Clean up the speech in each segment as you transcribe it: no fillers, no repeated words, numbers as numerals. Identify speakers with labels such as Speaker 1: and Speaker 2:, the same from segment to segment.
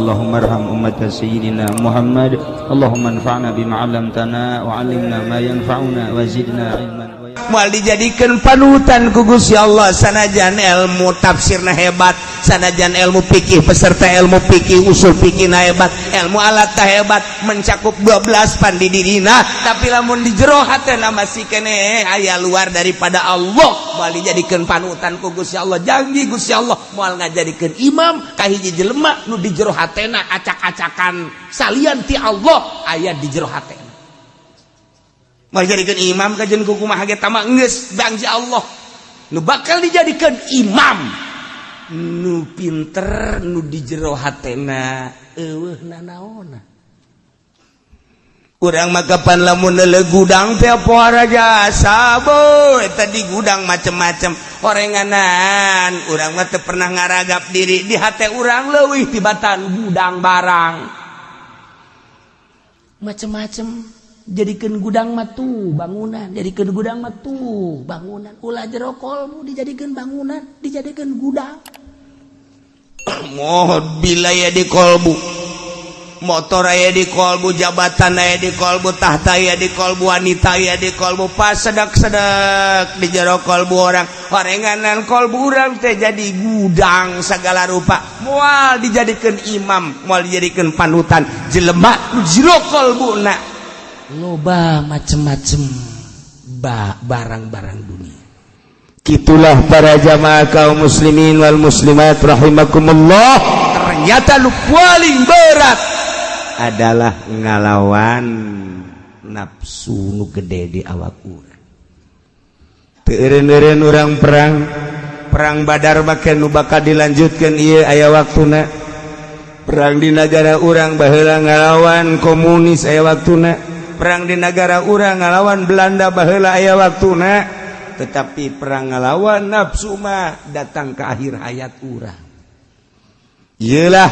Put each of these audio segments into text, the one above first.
Speaker 1: اللهم ارحم أمة سيدنا محمد اللهم انفعنا بما علمتنا وعلمنا ما ينفعنا وزدنا علما
Speaker 2: moal dijadikan panutan ku Gusti Allah sanajan ilmu tafsirna hebat sanajan ilmu fikih peserta ilmu fikih usul fikihna hebat ilmu alat tah hebat mencakup 12 pandidirina tapi lamun di jero hatena masih keneh aya luar daripada Allah moal dijadikan panutan ku Gusti Allah janji Gusti Allah moal ngajadikeun imam ka hiji jelema nu di jero hatena acak-acakan salian ti Allah aya di jero hatena mau dijadikan imam kajian kukumah ge tama geus janji Allah nu bakal dijadikan imam nu pinter nu di jero hatena eueuh nanaona urang mah kapan lamun leuleuh gudang teh poara jasa boy tadi gudang macem-macem orenganan urang mah teu pernah ngaragap diri di hate urang leuwih tibatan gudang barang macem-macem jadikan gudang matu bangunan jadikan gudang matu bangunan ulah jero kolbu dijadikan bangunan dijadikan gudang mobil aya di kolbu motor aya di kolbu jabatan aya di kolbu tahta aya di kolbu wanita aya di kolbu pas sedak-sedak di jero kolbu orang orenganan kolbu urang teh jadi gudang segala rupa moal dijadikan imam moal dijadikan panutan jelema nu jero kolbuna loba macem-macem barang-barang dunia. Gitulah para jamaah kaum muslimin wal muslimat rahimakumullah. Ternyata lu paling berat adalah ngalawan nafsu nu gede di awak urang. Teu eureun-eureun urang perang Badar make nu bakal dilanjutkeun ieu aya waktuna. Perang di negara urang baheula ngalawan komunis aya waktuna. Perang di negara urang ngalawan Belanda baheula aya waktuna tetapi perang ngalawan nafsu mah datang ke akhir hayat urang iyalah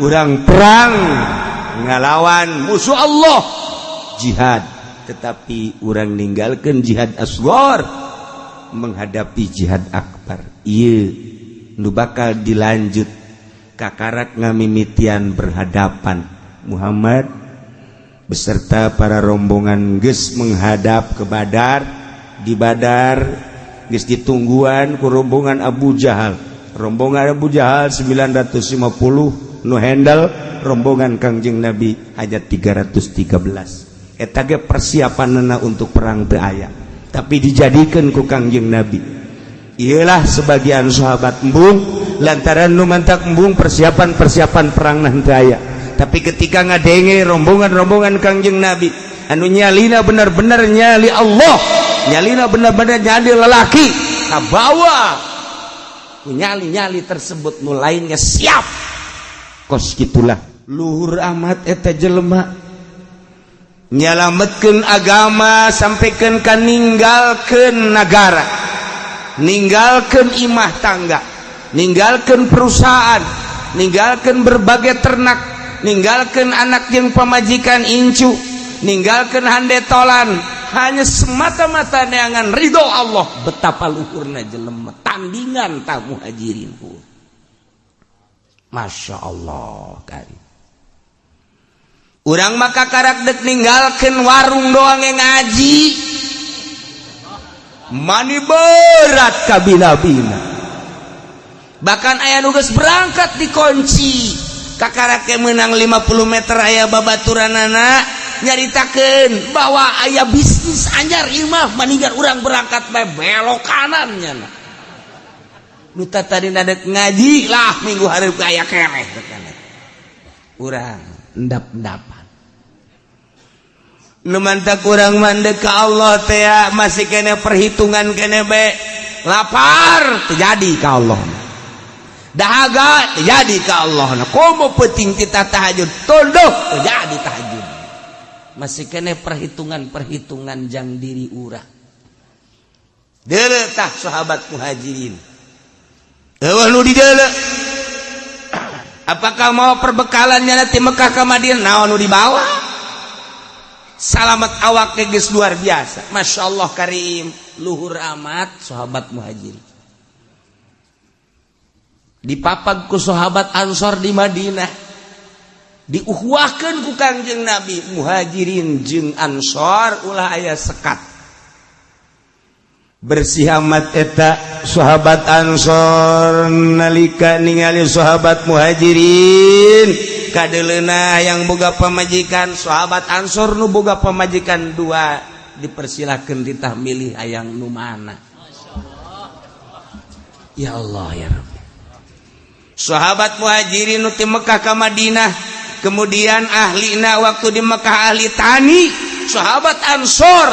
Speaker 2: urang perang ngalawan musuh Allah jihad tetapi urang ninggalkeun jihad asghar menghadapi jihad akbar ieu nu bakal dilanjut kakarak ngamimitian berhadapan Muhammad beserta para rombongan geus menghadap ke Badar di Badar geus ditungguan ku rombongan Abu Jahal 950 nu handle rombongan Kangjeng Nabi hajat 313 eta ge persiapanna untuk perang teu aya tapi dijadikeun ku Kangjeng Nabi iyalah sebagian sahabat embung lantaran nu mantak embung persiapan perang nah teu aya tapi ketika ngadenge rombongan Kangjeng Nabi anu nyalina benar-benar nyali Allah nyalina benar-benar nyali lelaki kabawa nyali tersebut nu lainnya siap kos gitulah luhur amat eta jelema nyalametkeun agama sampaikan ka ninggalkeun nagara ninggalkeun imah tangga ninggalkeun perusahaan ninggalkeun berbagai ternak ninggalkeun anak jeung pamajikan incu ninggalkeun handetolan hanya semata-mata neangan ridho Allah betapa luhurna jelema tandingan ta muhajirin Masya Allah kali urang maka karak dek ninggalkeun warung doang yang ngaji mani berat kabina-bina bahkan aya nu geus berangkat dikunci kakarake menang 50 meter aya babaturanana nyaritakeun bahwa aya bisnis anyar imah maninggal urang berangkat bae belok kanan nya nu tadi nadek ngaji lah minggu hareup aya keneh urang endap-endapan nu mantak urang mandek ka Allah teh masih keneh perhitungan keneh bae lapar terjadi ka Allah dahaga terjadi ke Allah komo penting kita tahajud toldoh terjadi tahajud masih kena perhitungan jang diri urang deuleu tah sahabat muhajirin eueuh nu di deuleu apakah mau perbekalannya nanti Mekah ke Madinah naon nu dibawa salamet awak geus luar biasa Masya Allah karim luhur amat sahabat muhajirin dipapag ku sahabat Ansor di Madinah, diuhwahkeun ku Kangjeng Nabi. Muhajirin jeung Ansor ulah aya sekat. Bersih amat eta sahabat Ansor nalika ningali sahabat Muhajirin kadeleuna yang boga pamajikan. Sahabat Ansor nu boga pamajikan dua dipersilakeun ditah milih hayang nu mana. Ya Allah ya Rabbi. Sahabat Muhajirin nu ti Mekah ka Madinah, kemudian ahlina waktu di Mekah ahli tani, sahabat Ansor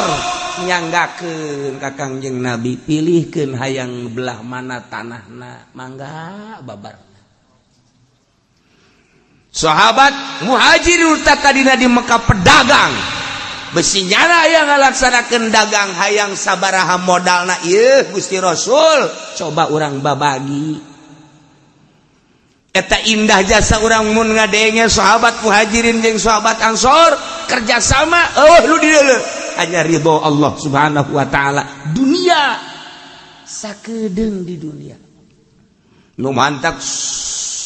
Speaker 2: nyanggakeun ka Kangjeng Nabi, pilihkeun hayang belah mana tanahna, mangga babar. Sahabat Muhajirin takadina di Mekah pedagang, besi nyana aya ngalaksanakeun dagang hayang sabaraha modalna ieu Gusti Rasul, coba urang babagi. Eta indah jasa urang mun ngadenge sahabat Muhajirin jeung sahabat Ansor kerjasama lu di dieu hanya ridho Allah Subhanahu wa taala. Dunia sakedeung di dunia nu mantak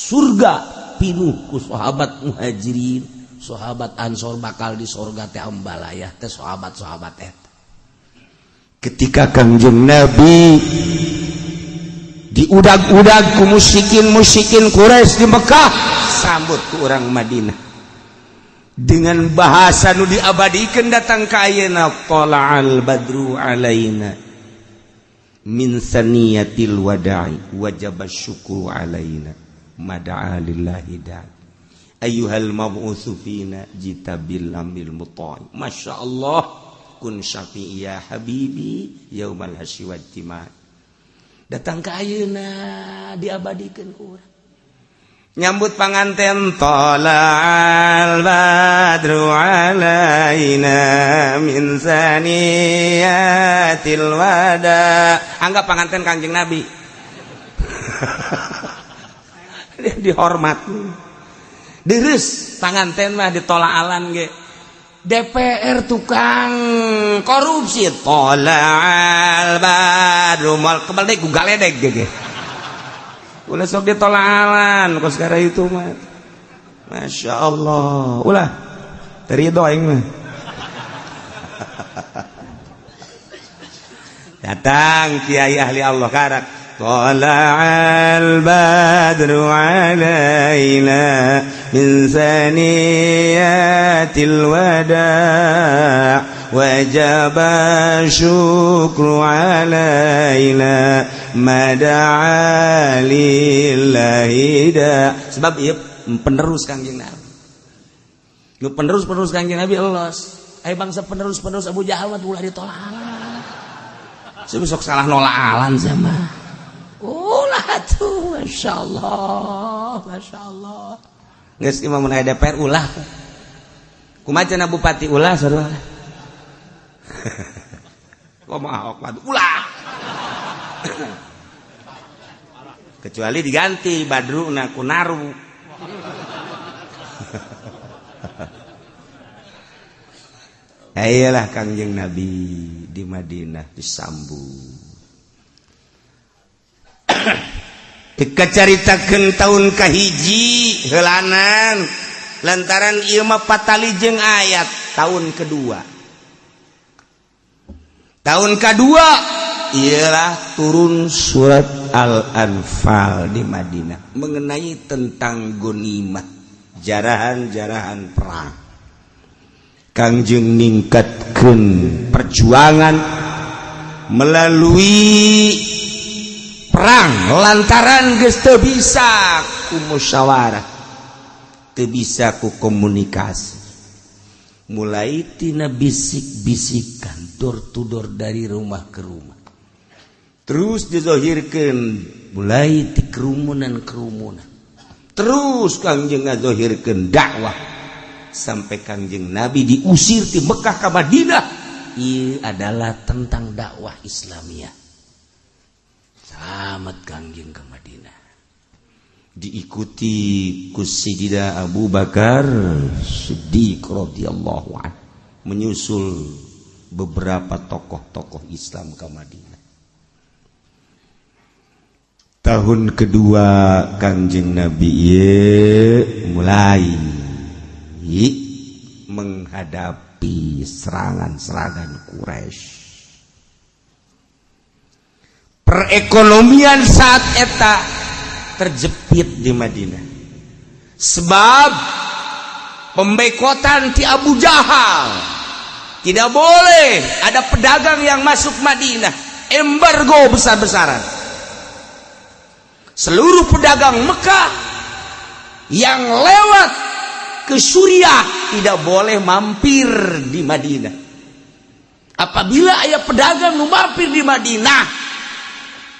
Speaker 2: surga pinuh ku sahabat Muhajirin, sahabat Ansor bakal di surga teh ambalayah teh sahabat-sahabat eta. Ketika Kangjeng Nabi diudag-udag ku musyrikin Quraisy di Mekah, sambut ku orang Madinah dengan bahasa nu diabadikeun datang ka ayeuna, tala'al badru alaina min saniyatil wada'i wajaba syukru alaina mada'a lillahi da'i ayyuhal mab'utsu fina jitabil amil mutai. Masyaallah, kun syafi'i ya habibi yaumal hasyi wal timai. Datang ke ayeuna diabadikeun urang. Nyambut panganten, tala'al badru alaina min saniyatil wada. Anggap panganten Kangjeng Nabi. Dihormat. Deres panganten mah ditolaalan ge. DPR tukang korupsi, tala'al badru mal kebaldek ku galedeg ge. Ulah sok ditolaalan kos kara itu mah. Masya Allah. Ulah terido aing mah. Datang kiai ahli Allah karak, tala'al badru alaina min saniyatil wada' wajaba syukru alaina mada'a lillahi da. Sebab ieu penerus Kangjeng Nabi. Nu penerus Kangjeng Nabi elos. Aya bangsa penerus Abu Jahal mah ulah ditolak. Sebesok salah nolaalan sama. Ulah tuh, masyaallah, masyaallah. Geus imam mun aya DPR ulah. Kumaha cenah bupati ulah sarua. Kumaha ok ulah. Kecuali diganti badruna ku naru. Ayolah Kangjeng Nabi di Madinah disambut. Dikacaritakeun taun kahiji heulanan lantaran ieu mah patali jeung ayat tahun kedua. Tahun kedua ialah turun surat Al-Anfal di Madinah mengenai tentang ghanimah, jarahan-jarahan perang. Kangjeng ningkatkeun perjuangan melalui perang lantaran geus teu bisa ku musyawarah, teu bisa ku komunikasi. Mulai tina bisik-bisikan door to door dari rumah ke rumah. Terus dizahirkeun mulai ti kerumunan-kerumunan. Terus Kangjeng ngazahirkeun dakwah sampai Kangjeng Nabi diusir di Mekah ke Madinah. Ini adalah tentang dakwah Islamiyah. Selamat Kangjeng ke Madinah. Diikuti ku Sayyidina Abu Bakar Siddiq radhiyallahu anhu, menyusul beberapa tokoh-tokoh Islam ke Madinah. tahun kedua Kangjeng Nabi mulai menghadapi serangan-serangan Quraisy. Perekonomian saat eta terjepit di Madinah sebab pemboikotan ti Abu Jahal. Tidak boleh ada pedagang yang masuk Madinah, embargo besar-besaran. Seluruh pedagang Mekah yang lewat ke Suriah tidak boleh mampir di Madinah. Apabila ada pedagang yang mampir di Madinah,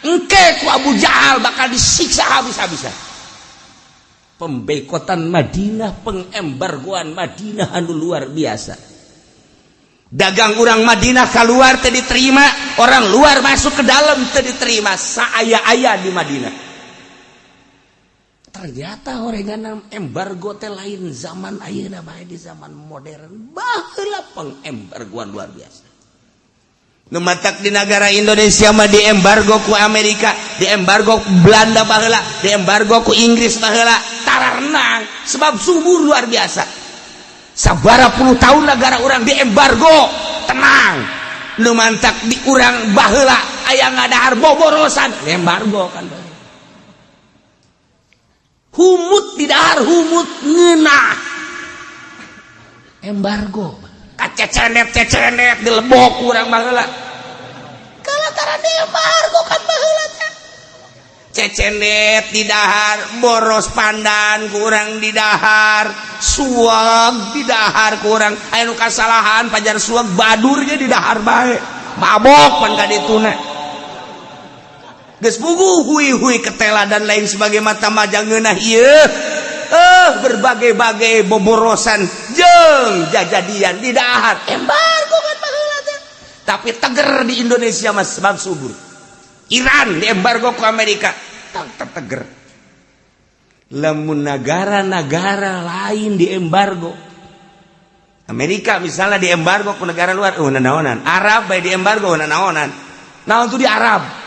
Speaker 2: engke ku Abu Jahal bakal disiksa habis-habisan. Pemboikotan Madinah, pengembargoan Madinah anu luar biasa. Dagang orang Madinah keluar tidak diterima, orang luar masuk ke dalam tidak diterima. Saaya-aya di Madinah. Ternyata orang embargo teh lain zaman ayeuna bae di zaman modern. Baheula pengembargoan luar biasa. Nu matak di negara Indonesia mah diembargo ku Amerika, diembargo ku Belanda baheula, diembargo ku Inggris baheula. Tararenang sebab subur luar biasa. Sabara puluh tahun negara orang diembargo, tenang. Nu mantak di urang baheula aya ngadahar boborosan, embargo kan. Humut di dahar, humut ngeunah. Embargo. Kacecenet dilebok urang baheula. Kalataran diembargo kan baheula teh. Cecenet di dahar, boros pandan kurang di dahar, suag di dahar kurang. Aya nu kasalahan pajar suag badurnya di dahar bae. Mabok pan ka dituna. Geus puguh hui-hui ketela dan lain sebagainya mata majang ngeunah ieu. Berbagai-bagai boborosan jeung jajadian di dahar. Embargo kan baheula teh. Tapi teger di Indonesia mas sebab subur. Iran diembargo ke Amerika, teger. Lamun negara-negara lain diembargo, Amerika misalnya diembargo ke negara luar, naonan. Arab bae diembargo naonan. Naon tuh di Arab.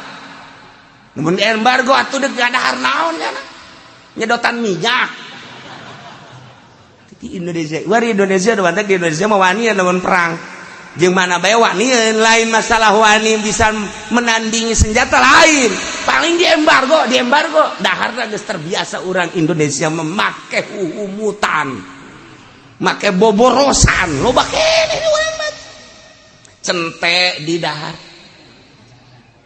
Speaker 2: Namun diembargo atuh deuk gadahar naon kana? Nyedotan minyak. Di Indonesia, wari Indonesia do di Indonesia mah wani lamun perang. Jeung mana bae wani lain masalah wani bisa menandingi senjata lain. Paling diembargo daharna geus terbiasa orang Indonesia memakai umutan, make boborosan, loba keneh urang mah. Cente di dahar.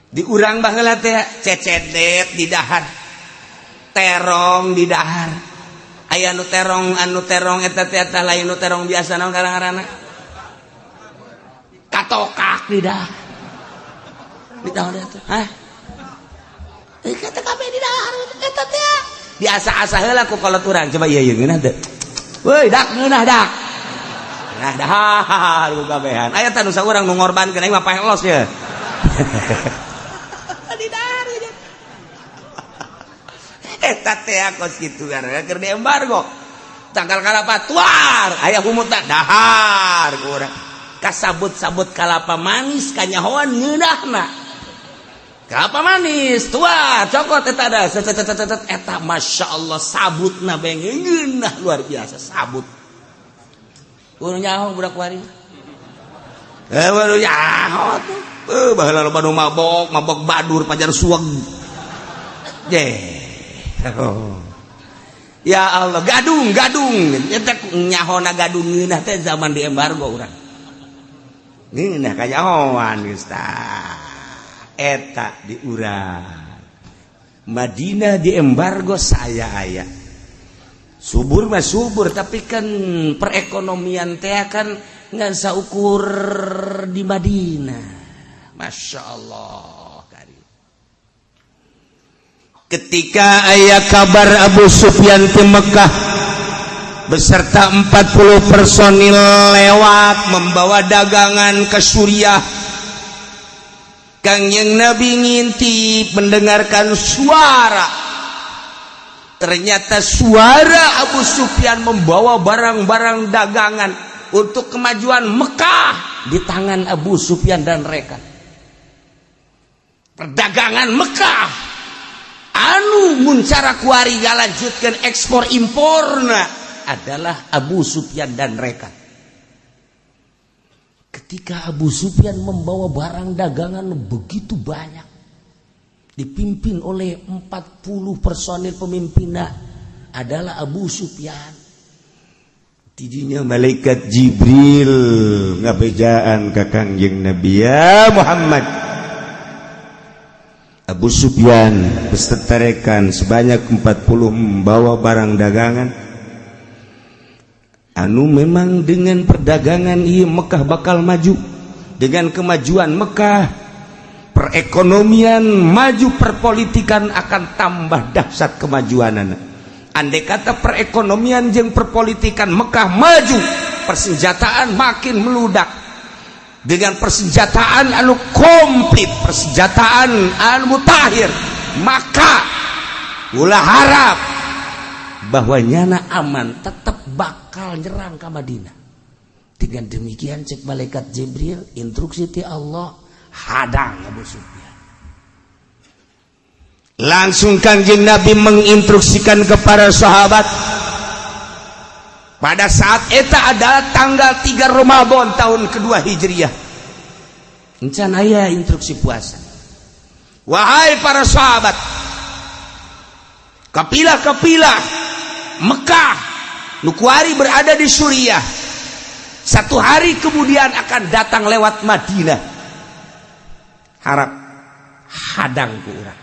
Speaker 2: Di urang baheula teh cecedet di dahar. Terong di dahar. Aya anu terong eta teh lain nu terong biasa naon ngaranna? Katokak di dahar. Di dahar eta. Hah? Kata kabeh di dahar eta teh. Biasa-asa heula ku kolot urang. Coba ieu ngeunah teh. Weuy, dak ngeunah dak. Nah, dahar ku kabehan. Aya teh nu saurang nu ngorbankeun aing mah paelos ya. Di dahar aja. Eta teh kos kitu gara keur diembargo. Tanggal kalapa tuar, aya humutna dahar ku urang. Kasabut-sabut kalapa manis kanyahoan ngeunahna. Kelapa manis tua cokot eta da eta masyaallah sabutna bae ngeunah luar biasa sabut. Urang nyaho budak wari. Baru nyaho tuh. Baheula loba nu mabok badur pajar suag. Ya Allah, gadung. Eta nyahona gadung ngeunah teh zaman di embargo urang. Ngeunah kanyahoan geus tah. Eta di urang. Madinah di embargo saya aya. Subur mah subur tapi kan perekonomian teh kan ngan saukur di Madinah. Masya Allah. Ketika aya kabar Abu Sufyan ke Mekah beserta 40 personil lewat membawa dagangan ke Suriah, Kangjeng Nabi ngintip mendengarkan suara. Ternyata suara Abu Sufyan membawa barang-barang dagangan untuk kemajuan Mekah di tangan Abu Sufyan dan rekan. Perdagangan Mekah anu muncara kuari ngalanjutkeun ekspor imporna adalah Abu Sufyan dan rekan. Ketika Abu Sufyan membawa barang dagangan begitu banyak, dipimpin oleh 40 personil pemimpinnya adalah Abu Sufyan. Tidinya malaikat Jibril ngabejaan ka Kangjeng Nabi ya Muhammad. Abu Sufyan beserta rekan sebanyak 40 membawa barang dagangan anu memang dengan perdagangan ieu Mekah bakal maju. Dengan kemajuan Mekah, perekonomian maju, perpolitikan akan tambah dahsyat kemajuanana. Andai kata perekonomian jeung perpolitikan Mekah maju, persenjataan makin meludak. Dengan persenjataan anu komplit, persenjataan anu mutakhir, maka ulah harap bahwa nyana aman tetap bakal nyerang ke Madinah. Dengan demikian cek malaikat Jibril, instruksi ti Allah, hadang Abu Sufyan. Langsung Kanjeng Nabi menginstruksikan kepada sahabat. Pada saat eta adalah tanggal 3 Ramadan tahun kedua Hijriah. Encan aya instruksi puasa. Wahai para sahabat, kapilah-kapilah Mekah nukuari berada di Suriah, 1 hari kemudian akan datang lewat Madinah. Harap hadang ku urang.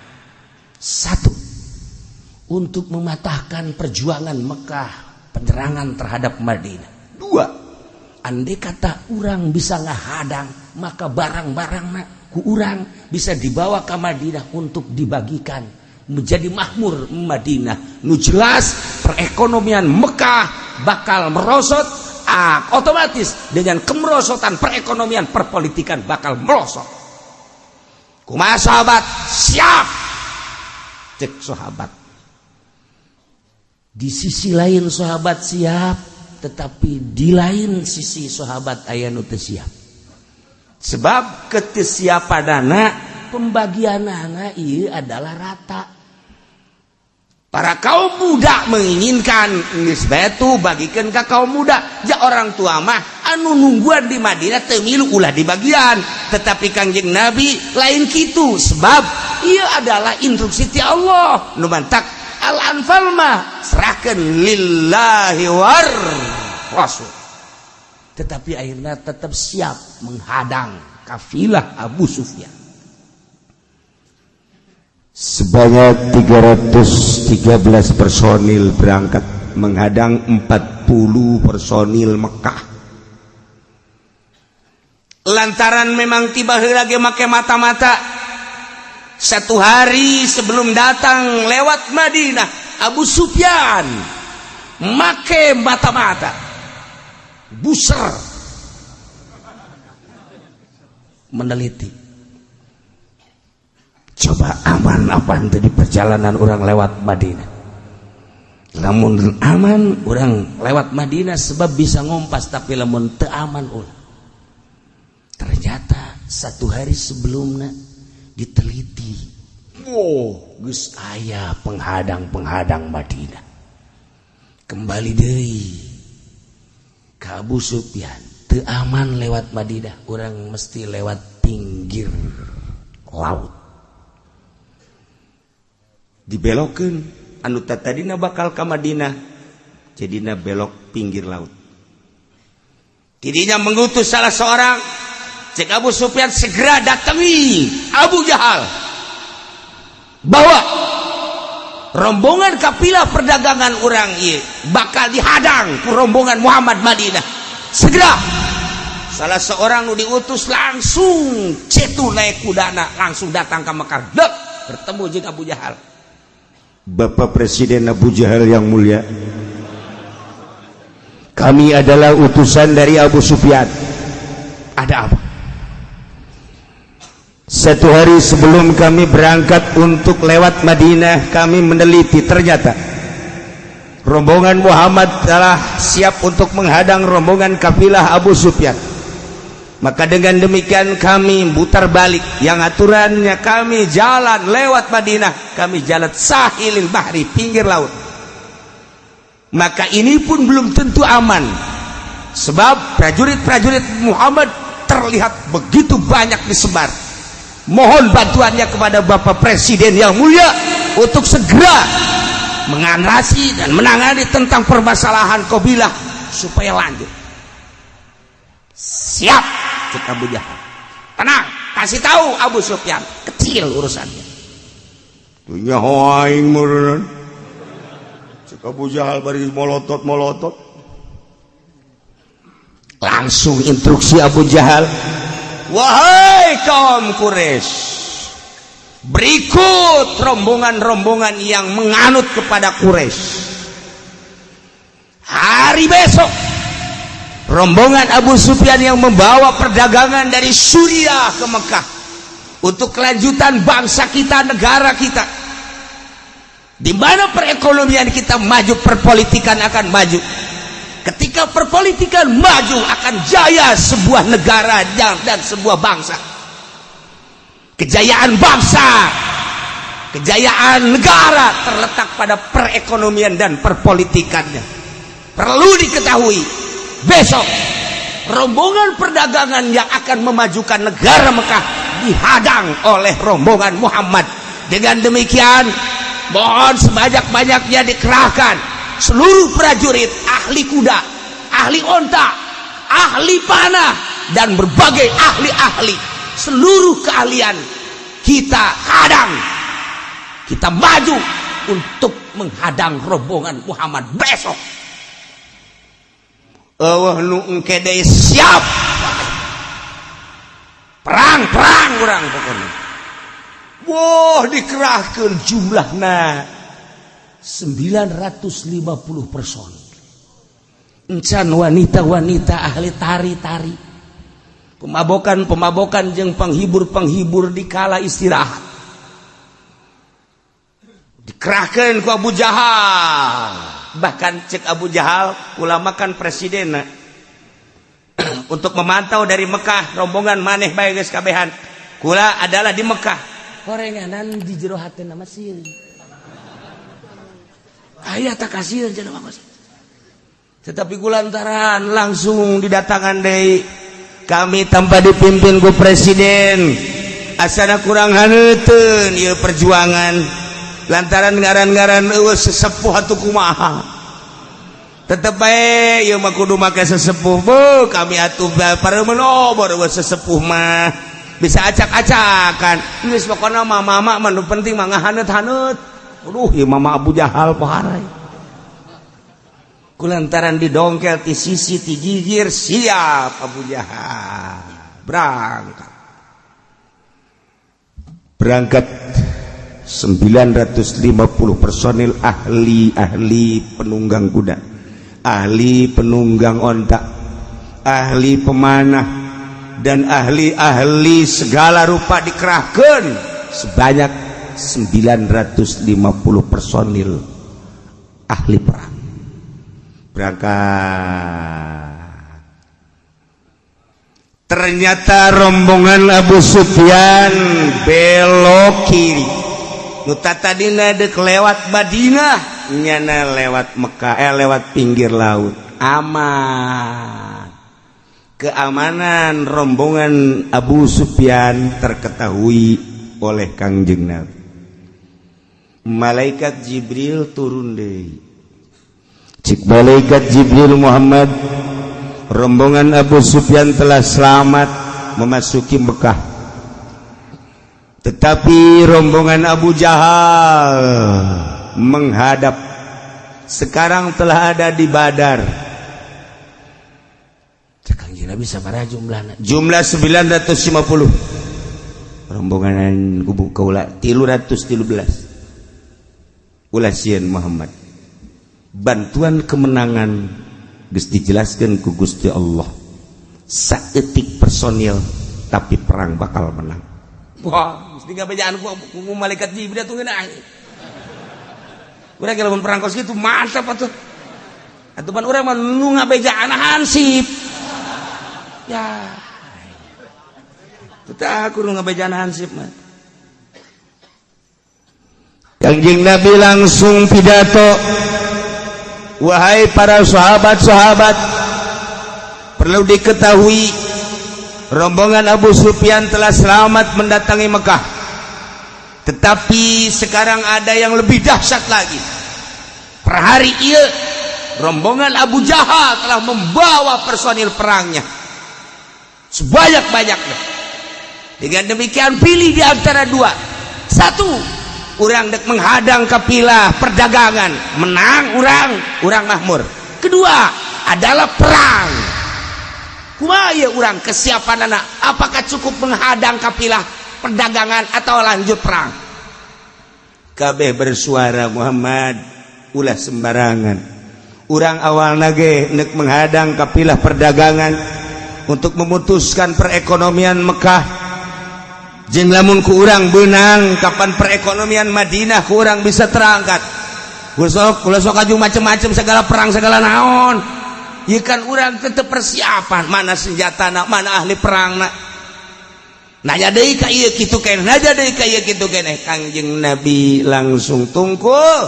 Speaker 2: 1, untuk mematahkan perjuangan Mekah, penyerangan terhadap Madinah. 2, andai kata urang bisa ngahadang, maka barang-barang ku urang bisa dibawa ke Madinah untuk dibagikan, menjadi makmur Madinah. Nu jelas perekonomian Mekah bakal merosot, otomatis dengan kemerosotan perekonomian, perpolitikan bakal merosot. Kumaha sahabat? Siap. Cek sahabat. Di sisi lain sahabat siap, tetapi di lain sisi sahabat aya nu teu siap. Sebab ketesiapanana pembagianana ieu adalah rata. Para kaum muda menginginkan geus betu bagikeun ka kaum muda. Ja orang tua mah anu nungguan di Madinah teu milu ulah dibagian, tetapi Kangjeng Nabi lain kitu, sebab ieu adalah instruksi ti Allah. Nu mantak al-anfal mah serahkeun lillahi war rasul. Tetapi akhirnya tetap siap menghadang kafilah Abu Sufyan. Sebanyak 313 personil berangkat menghadang 40 personil Mekah. Lantaran memang tiba heula ge make mata-mata. 1 hari sebelum datang lewat Madinah, Abu Sufyan make mata-mata, buser, meneliti. Coba aman apa di perjalanan orang lewat Madinah. Lamun aman orang lewat Madinah sebab bisa ngompas, tapi lamun teu aman ulah. Ternyata 1 hari sebelumnya diteliti, geus aya penghadang-penghadang Madinah. Kembali deui ka Abu Sufyan, teu aman lewat Madinah, orang mesti lewat pinggir laut. Dibelokeun anu tadina bakal ka Madinah, jadina belok pinggir laut. Tidinya mengutus salah seorang, cek Abu Sufyan segera datangi Abu Jahal, bawa rombongan kapilah perdagangan orang ieu bakal dihadang ku rombongan Muhammad Madinah. Segera salah seorang nu diutus langsung cetu naik kudana langsung datang ke Mekah, bertemu jeung Abu Jahal. Bapak Presiden Abu Jahal yang mulia, kami adalah utusan dari Abu Sufyan. Ada apa? 1 hari sebelum kami berangkat untuk lewat Madinah, kami meneliti, ternyata rombongan Muhammad telah siap untuk menghadang rombongan kafilah Abu Sufyan. Maka dengan demikian kami putar balik, yang aturannya kami jalan lewat Madinah, kami jalan sahilil bahri, pinggir laut. Maka ini pun belum tentu aman, sebab prajurit-prajurit Muhammad terlihat begitu banyak disebar. Mohon bantuannya kepada Bapak Presiden yang mulia untuk segera mengatasi dan menangani tentang permasalahan kabilah supaya lanjut. Siap, cek Abu Jahal. Tenang, kasih tahu Abu Sufyan, kecil urusannya. Dunya hoaing meureun. Cek Abu Jahal bari molotot. Langsung instruksi Abu Jahal, wahai kaum Quraisy, berikut rombongan-rombongan yang menganut kepada Quraisy. Hari besok rombongan Abu Sufyan yang membawa perdagangan dari Suriah ke Mekah untuk kelanjutan bangsa kita, negara kita, di mana perekonomian kita maju, perpolitikan akan maju. Ketika perpolitikan maju, akan jaya sebuah negara dan sebuah bangsa. Kejayaan bangsa, kejayaan negara terletak pada perekonomian dan perpolitikannya. Perlu diketahui, besok rombongan perdagangan yang akan memajukan negara Mekah dihadang oleh rombongan Muhammad. Dengan demikian, mohon sebanyak-banyaknya dikerahkan seluruh prajurit, ahli kuda, ahli onta, ahli panah, dan berbagai ahli-ahli. Seluruh keahlian kita hadang, kita maju untuk menghadang rombongan Muhammad besok. Nu engke deui siap. Perang urang pokoknya. Wah, dikerahkeun jumlahna 950 personil. Encan wanita-wanita ahli tari-tari, pemabokan jeung penghibur di kala istirahat. Dikerahkeun ku Abu Jahal. Bahkan cek Abu Jahal, ulama kan presiden untuk memantau dari Mekah rombongan maneh bae geus kabehan. Kula adalah di Mekah. Horenganan di jero hateuna masih. Aya tak kasih aja nama mas. Tetapi kulantaran langsung didatangan deui kami tanpa dipimpin ku presiden. Asana kurang haneuteun ieu perjuangan. Lantaran ngaran-ngaran eueuh sesepuh atuh kumaha. Tetep bae ieu mah kudu make sesepuh. Beuh kami atuh pareumeun obor eueuh sesepuh mah bisa acak-acakan. Geus pokona mama mah nu penting mah ngahaneut-haneut. Aduh, ya mama Abu Jahal paharai. Kulantaran didongkel ti sisi ti gigir, siap Abu Jahal. Berangkat 950 personil ahli penunggang kuda, ahli penunggang onta, ahli pemanah, dan ahli segala rupa dikerahkan sebanyak 950 personil ahli perang. Berangkat. Ternyata rombongan Abu Sufyan belok kiri. Nu tadina deuk lewat Madinah, nyana lewat Mekah, lewat pinggir laut. Aman. Keamanan rombongan Abu Sufyan terketahui oleh Kangjeng Nabi. Malaikat Jibril turun deui. Cik malaikat Jibril Muhammad, rombongan Abu Sufyan telah selamat memasuki Mekah. Tetapi rombongan Abu Jahal menghadap, sekarang telah ada di Badar. Kangjeng Nabi sabaraha jumlahna? Jumlah 950. Rombongan kubu kaula 313. Ulah sieun Muhammad. Bantuan kemenangan geus dijelaskeun ku Gusti Allah. Saeutik personil tapi perang bakal menang. Wah, mesti ngabejaan ku malaikat Jibril tuh ngeunah. Urang lamun perang kos kitu mantap atuh. Atuh pan urang mah nu ngabejaan hansip. Ya. Teu kudu ngabejaan hansip mah. Kangjeng Nabi langsung pidato, wahai para sahabat-sahabat, perlu diketahui rombongan Abu Sufyan telah selamat mendatangi Mekah. Tetapi sekarang ada yang lebih dahsyat lagi. Per hari ini rombongan Abu Jahal telah membawa personil perangnya sebanyak-banyaknya. Dengan demikian pilih di antara dua. Satu, urang dek menghadang kapilah perdagangan, menang urang mahmur. Kedua adalah perang. Kumaha ieu urang kesiapan anak? Apakah cukup menghadang kapilah perdagangan atau lanjut perang? Kabeh bersuara, Muhammad, ulah sembarangan. Urang awal nage nek menghadang kapilah perdagangan untuk memutuskan perekonomian Mekah. Jeung lamun ku urang beunang kapan perekonomian Madinah ku urang bisa terangkat. Ulah sok aju macem-macem segala perang segala naon. Ieu kan urang tetep persiapan, mana senjatana, mana ahli perangna. Nanya deui ka ieu kitu keneh, nanya deui ka ieu kitu keneh. Kangjeng Nabi langsung tungkul.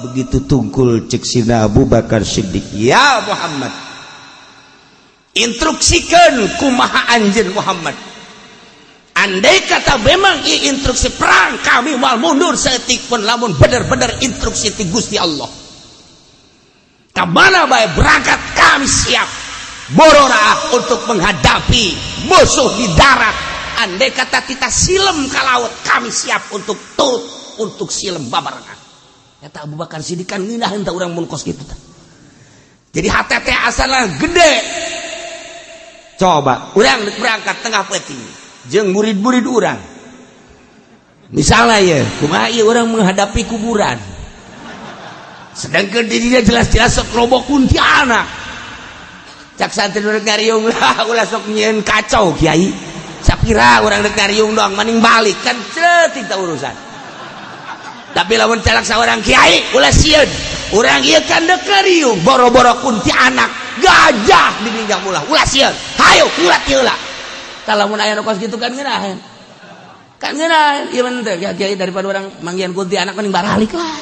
Speaker 2: Begitu tungkul cek sina Abu Bakar Siddiq, ya Muhammad, instruksikan kumaha anjeun Muhammad. Andai kata memang ieu instruksi perang, kami moal mundur saeutik pun lamun bener-bener instruksi ti Gusti Allah. Kamana bae berangkat kami siap bororah untuk menghadapi musuh di darat. Andai kata kita silem ka laut, kami siap untuk turut untuk silem babarengan. Eta Abu Bakar Siddiq kan ngeunah henteu urang mun kos kitu teh. Jadi hate teh asalna gede. Coba urang berangkat tengah peuting jeung murid-murid urang. Misalnya ya, kumaha ieu urang menghadapi kuburan. Sedangkan dirinya jelas-jelas sok loba kuntilanak. Cak santri urang ngariung ulah sok nyieun kacau kiai. Sapira urang rek ngariung doang maning balik kan ceut tah urusan. Tapi lamun calak saurang kiai ulah sieun urang ieu kan dek ngariung boro-boro kuntilanak gajah di minjang ulah sieun hayu ulat ieu lah. Tah lamun aya nu kos kitu kan ngeunaheun. Kan ngeunaheun ieu mah teh kiai daripada urang manggihan kuntilanak mending baralik lah.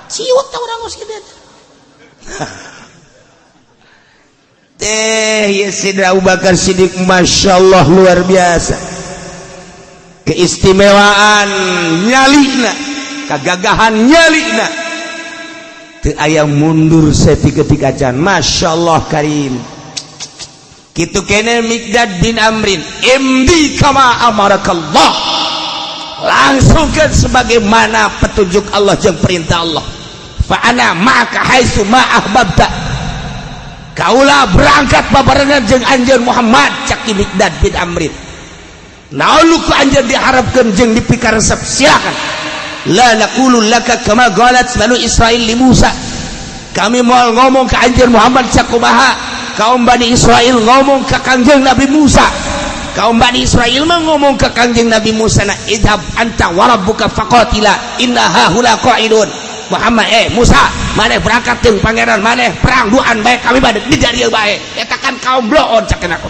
Speaker 2: Ciut tah urang kos kitu. Ya Sayyidina Abu Bakar Siddiq masyaallah luar biasa. Keistimewaan nyalina, kegagahan nyalina. Teu aya mundur saeutik acan. Masyaallah karim. Kitu kene Miqdad bin Amrin, imdi kama amarakallah. Langsungkeun sebagaimana petunjuk Allah jeung perintah Allah. Fa ana ma'aka haitsu ma ahbabta. Kaulah berangkat babarengan jeung anjeun Muhammad, cak Miqdad bin Amrin. Naon ku anjeun diharapkeun jeung dipikaresep silakan. La naqulu laka kama qalat Banu Israil li Musa. Kami moal ngomong ka anjeun Muhammad sakumaha kaum Bani Israil ngomong ka Kangjeng Nabi Musa. Kaum Bani Israil mah ngomong ka Kangjeng Nabi Musa na idhab anta wa rabbuka faqatila inna haula qa'idun. Muhammad Musa maneh berangkat jeung pangeran maneh perang duaan bae kami bade di dieu bae eta kan kaum bloon cakeun aku.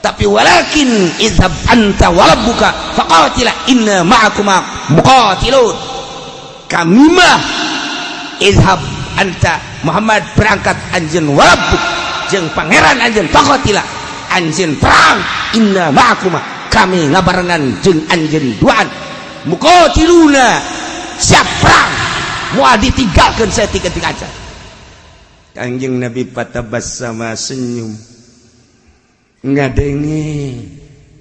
Speaker 2: Tapi walakin idhab anta wa rabbuka faqatila inna ma'akuma muqatilun. Kami mah idhab anta Muhammad berangkat anjeun wa rabbuk jeung pangeran anjeun faqatila anjeun perang inna ma'akuma kami ngabarengan jeung anjeun duaan muqatiluna siap perang moal ditinggalkeun saeutik-eutik acan. Kangjeng Nabi patabassama senyum ngadenge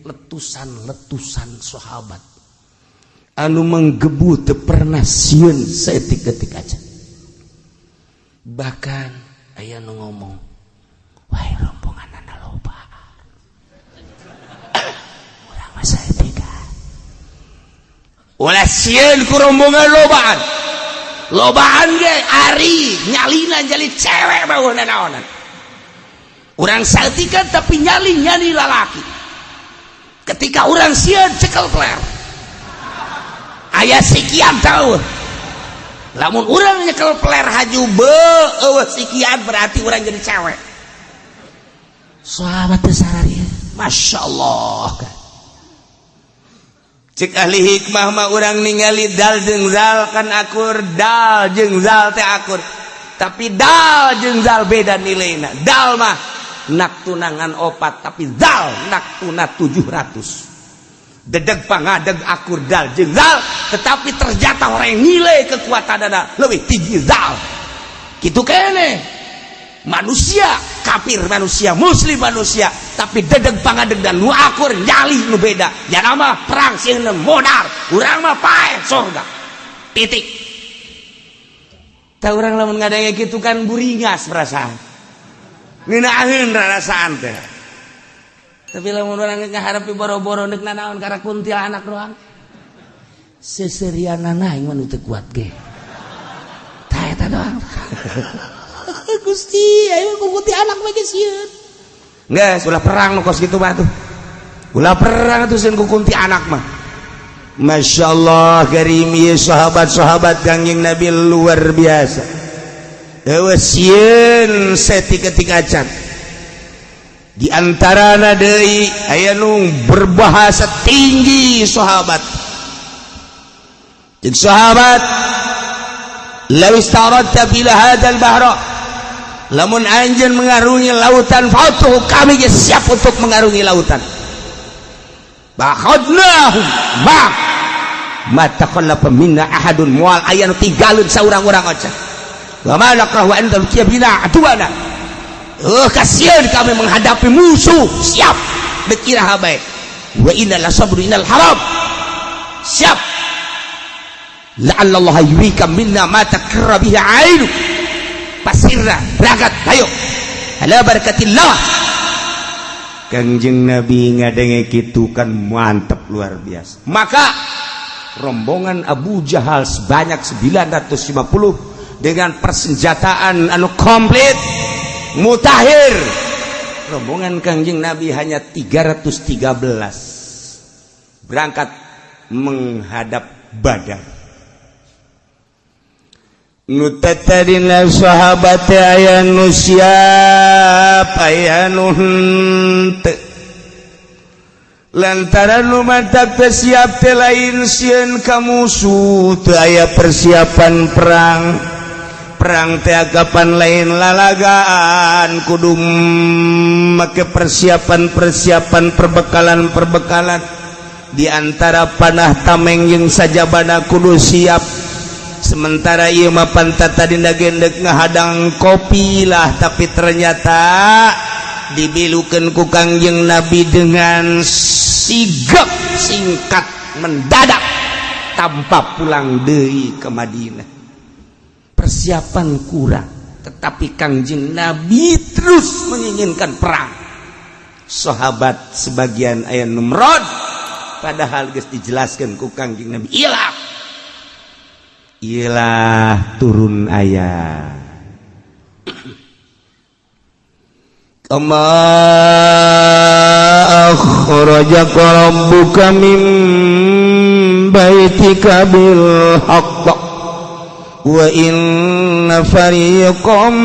Speaker 2: letusan-letusan sahabat anu menggebu teu pernah sieun saeutik-eutik acan. Bahkan aya nu ngomong, "Wahai rombonganna loba." Urang mah saeutik. Ulah sieun ku rombongan lobaan. Lobaan ge ari nyalina jadi cewek baheuna naonan. Urang saeutikan tapi nyali lalaki. Ketika urang sieun cekel fler. Aya sekian tahun. Lamun urang nyekel fler haju eueuh sekian berarti urang jadi cewek. Sahabat teh sararieu. Masyaallah. cek ahli hikmah mah urang ningali dal jeung zal kan akur, dal jeung zal teh akur, tapi dal jeung zal beda nilaina. Dal mah nak tunangan 4 tapi zal nak tuna 700. Dedeg pangadeg akur dal jeung zal, tetapi ternyata orang nilai kekuatanana leuwih tinggi zal. Kitu keneh. Manusia kafir, manusia muslim, manusia tapi dedeg pangadeg dan nu akur nyali nu beda. Jangan mah perang sieun modar, urang mah pae surga. Titik. Tah urang lamun ngadenge kitu kan buringas perasaan. Ngeunaheun rasaan teh. Tapi lamun urang ngaharepi boro-boro neuk nanaon karena kuntilanak doang. Seserianana aing mah nu teu kuat ge. Tah eta doang. Gusti, ayo kukuti anak bagi sieun. Geus ulah perang nu kos kitu mah tuh. Ulah perang atuh sieun kukunti anak mah. Masyaallah karim ieu sahabat-sahabat Kangjeng Nabi luar biasa. Eueuh sieun setik-etik acan. Di antarana deui aya nu berbahasa tinggi sahabat. Jeung sahabat law istaradta bila hadzal bahra, lamun anjeun mengarungi lautan fatuh, kami siap untuk mengarungi lautan. Bakhadnahum ma taqallafa minna ahadun moal aya nu tinggalun saurang-urang acan. Wa ma nakrahu an talqiya bina atuana. Kasihan kami menghadapi musuh, siap dikira habae. Wa inna la sabru innal haram. Siap. La'allallah yurika minna ma takarra bihi 'ainu. Pasirna berangkat ayo ala barakatillah. Kangjeng Nabi ngadenge kitu kan mantep luar biasa. Maka rombongan Abu Jahal sebanyak 950 dengan persenjataan anu komplit mutahir. Rombongan Kangjeng Nabi hanya 313 berangkat menghadap Badar. Nu tatadina sahabat aya nu siap aya nu henteu. Lantaran nu matak teu siap teh lain sieun ka musuh, teu aya persiapan perang. Perang teh agapan lain lalagaan, kudu make persiapan perbekalan di antara panah tameng jeung sajabana kudu siap. Sementara ieu mah pantata dina gendek ngahadang kopi lah, tapi ternyata dibilukeun ku Kangjeng Nabi dengan sigap singkat mendadak tanpa pulang deui ke Madinah. Persiapan kurang, tetapi Kangjeng Nabi terus menginginkan perang. Sahabat sebagian aya numrod, padahal geus dijelaskeun ku Kangjeng Nabi. Iyalah turun ayat. Kama akhrajaka rabbuka min baitika bil haqq wa inna fariqam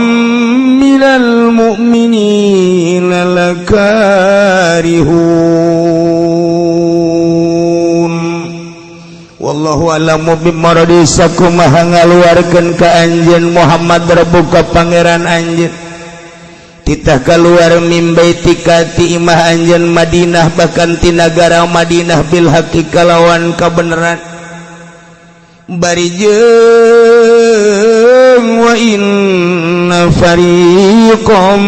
Speaker 2: minal mu'minina lakarihun. Wallahu a'lamu bimaradiisa kumaha ngaluarkeun ka anjeun Muhammad rabbuka pangeran anjeun titah keluar min baitika ti imah anjeun Madinah, bahkan ti nagara Madinah bil haqqi kalawan kabeneran. Bari jeung wa inna fariqam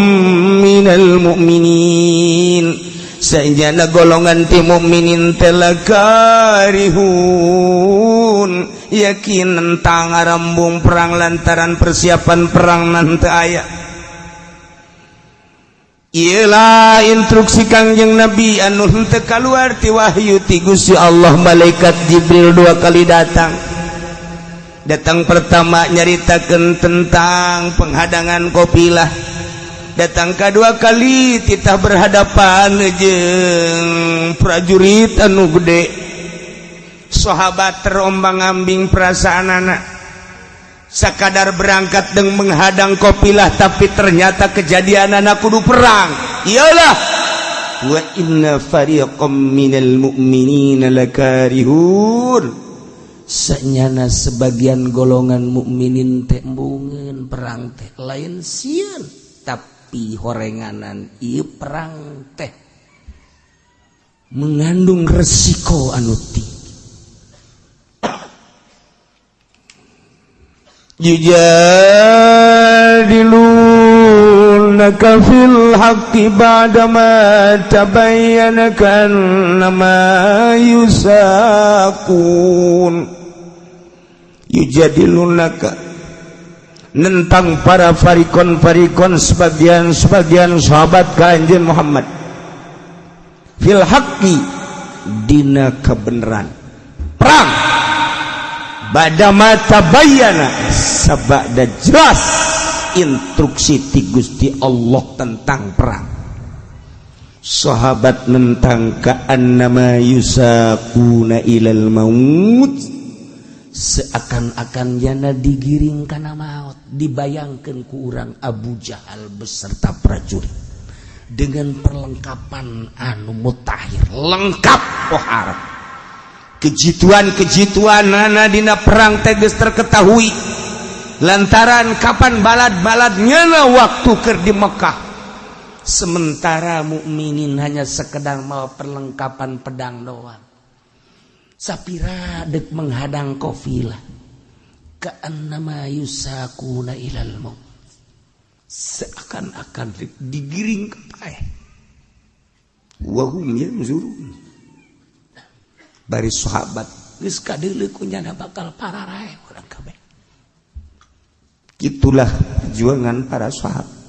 Speaker 2: minal mu'minin, saenjana golongan ti mukminin teh lakarihun, yakin tentang arambung perang lantaran persiapan perang nanti aya. Ialah instruksi Kangjeng Nabi anu henteu kaluar ti wahyu ti Gusti Allah. Malaikat Jibril 2 kali datang pertama nyaritakeun tentang penghadangan kafilah, datang kedua kali titah berhadapan jeung prajurit anu gede. Sahabat terombang-ambing perasaanana, sakadar berangkat dan menghadang kafilah, tapi ternyata kejadian anak kudu perang. Iyalah wa inna fariqam minal mu'minina lakarihun. Sanyana sebagian golongan mukminin teh embungeun perang teh lain sieun, tapi horenganan ieu perang teh mengandung resiko anu tinggi. Yujadilunaka fil haqqi ba'dama tabayyana ka'annama yusaqun. Yujadilunaka nentang para farikon sebagian sahabat kanjeng Muhammad fil haqqi dina kebenaran perang badama tabayyana sabada jelas instruksi ti Gusti Allah tentang perang. Sahabat nentang ka'annama yusaquna ilal maut, seakan-akan yana digiring kana maut. Dibayangkeun ku urang Abu Jahal beserta prajurit dengan perlengkapan anu mutakhir, lengkap poharap. Kejituan nana dina perang teges terketahui lantaran kapan balad nyana waktu keur di Mekah, sementara mukminin hanya sekedar mau perlengkapan pedang doang. Sapira dek menghadang kafilah ka'annama yusaquna ilal maut, seakan-akan digiring ke paeh wa hum yanzurun. Bari sahabat geus kadeuleu ku nyana bakal pararae urang kabeh. Itulah perjuangan para sahabat.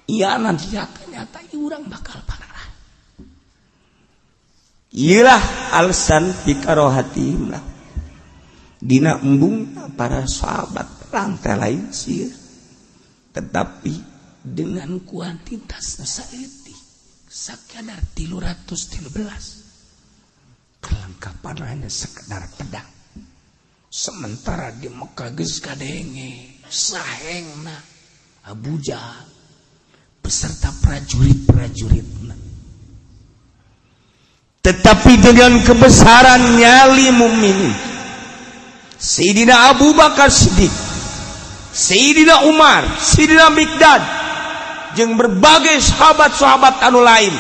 Speaker 2: Iya nanti nyata urang bakal pararae. Iyalah alasan fikarohatihim lah. Dina embung para sahabat perang teh lain sieun. Tetapi dengan kuantitas saeutik sakadar 313. Kelengkapan hanya sekedar pedang. Sementara di Mekah geus kadenge sahengna Abu Jahal beserta prajurit-prajuritna. Tetapi dengan kebesaran nyali mukminin, Sayyidina Abu Bakar Siddiq, Sayyidina Umar, Sayyidina Miqdad jeung berbagai sahabat-sahabat anu lain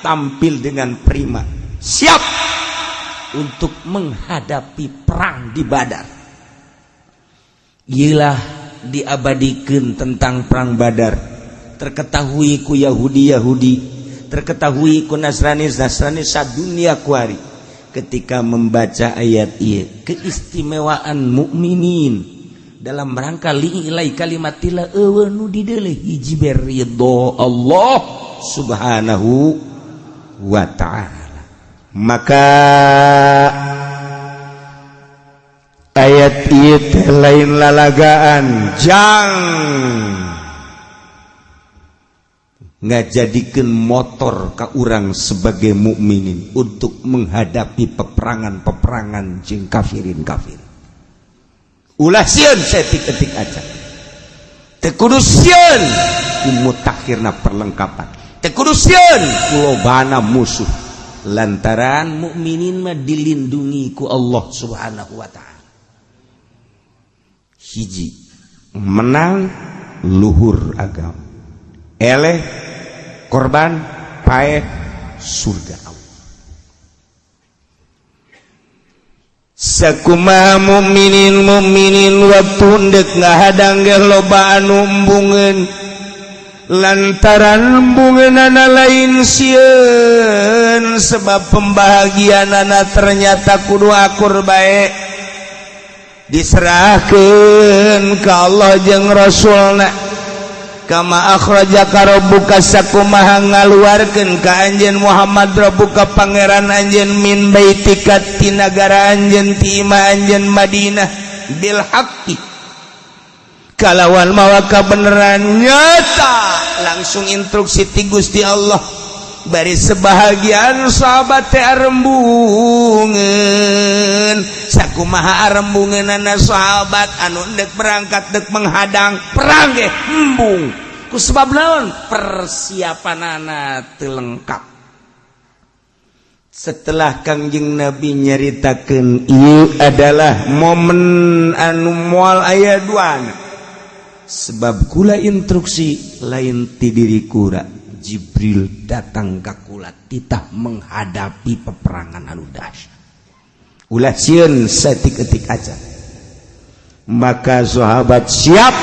Speaker 2: tampil dengan prima, siap untuk menghadapi perang di Badar. Iyalah diabadikeun tentang perang Badar, terketahui ku Yahudi, terketahui ku Nasrani sadunia kuari ketika membaca ayat ieu. Keistimewaan mukminin dalam rangka li'ilai kalimatillah nu dideuleh hiji ridho Allah subhanahu wa ta'ala. Maka ayat ieu lain lalagaan jang ngajadikeun motor ka urang sebagai mukminin untuk menghadapi peperangan jeung kafirin. Ulah sieun setik-etik aja. Teu kudu sieun ku mutakhirna perlengkapan. Teu kudu sieun ku lobana musuh. Lantaran mukminin mah dilindungi ku Allah Subhanahu wa taala. Hiji, menang luhur agama. Eleh korban paeh surga Allah. Sakumaha mukminin waktu ndek ngahadang ge loba anu embungeun lantaran embungeunana lain sieun sebab pembahagianana ternyata kudu akur bae diserahkeun ka Allah jeung Rasulna. Kama akhrajaka rabbuka sakumaha ngaluarkeun ka anjeun Muhammad rabbuka pangeran anjeun min baitika ti nagara anjeun ti imah anjeun Madinah bil haqqi kalawan mawa kabeneran nyata. Langsung instruksi ti Gusti Allah bari sebahagian sahabat teh arembungeun sakumaha arembungeunana sahabat anu deuk berangkat deuk menghadang perang ge embung ku sebab naon persiapanana teu lengkap. Setelah Kangjeng Nabi nyaritakeun ieu adalah momen anu moal aya duana. Sebab kula instruksi lain ti diri kura, Jibril datang ka kula titah menghadapi peperangan anu dahsyat. Ulah sieun saeutik-eutik aja. Maka sahabat siap,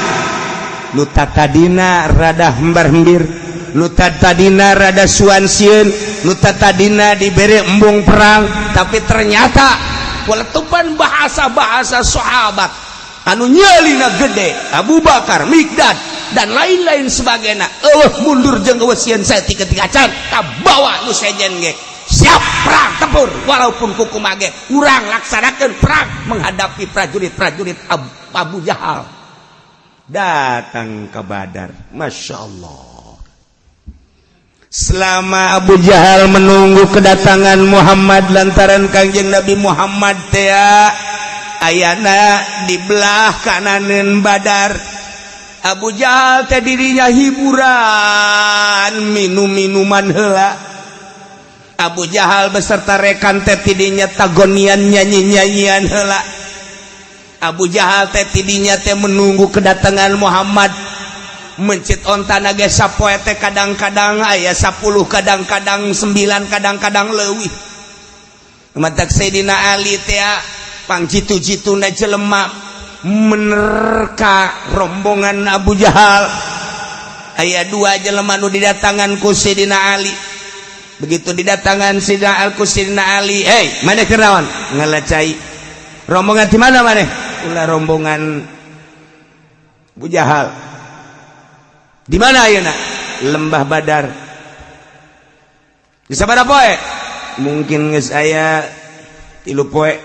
Speaker 2: nu tadina rada hembar-hembir, nu tadina rada suan sieun, nu tadina dibere embung perang, tapi ternyata waletupan bahasa-bahasa sahabat anu nyalina gede, Abu Bakar, Mikdad dan lain-lain sebagainya. Mundur jeung eueuh sieun saeutik-eutik acan, kabawa nu sejen ge. Siap perang tempur walaupun kuku mage urang laksanakeun perang menghadapi prajurit-prajurit Abu Jahal datang ke Badar. Masya Allah. Selama Abu Jahal menunggu kedatangan Muhammad lantaran Kangjeng Nabi Muhammad teh ayana di belah kananeun Badar, Abu Jahal teh dirinya hiburan minum-minuman heula. Abu Jahal beserta rekan teh tidinya tagonian nyanyi-nyanyian heula. Abu Jahal teh tidinya teh menunggu kedatangan Muhammad. Mencit ontana ge sapoe teh kadang-kadang aya 10, kadang-kadang 9, kadang-kadang leuwih. Matak Sayyidina Ali teh pangjitu-jituna jelema menerka rombongan Abu Jahal. Aya 2 jelema nu didatangan ku Sayyidina Ali. Begitu didatangan Sayyidina Ali, maneh keur naon? Ngalacai. Rombongan di mana maneh? Ulah rombongan Abu Jahal. Di mana ayeuna? Lembah Badar. Di sabaraha poe? Mungkin geus aya 3 poe.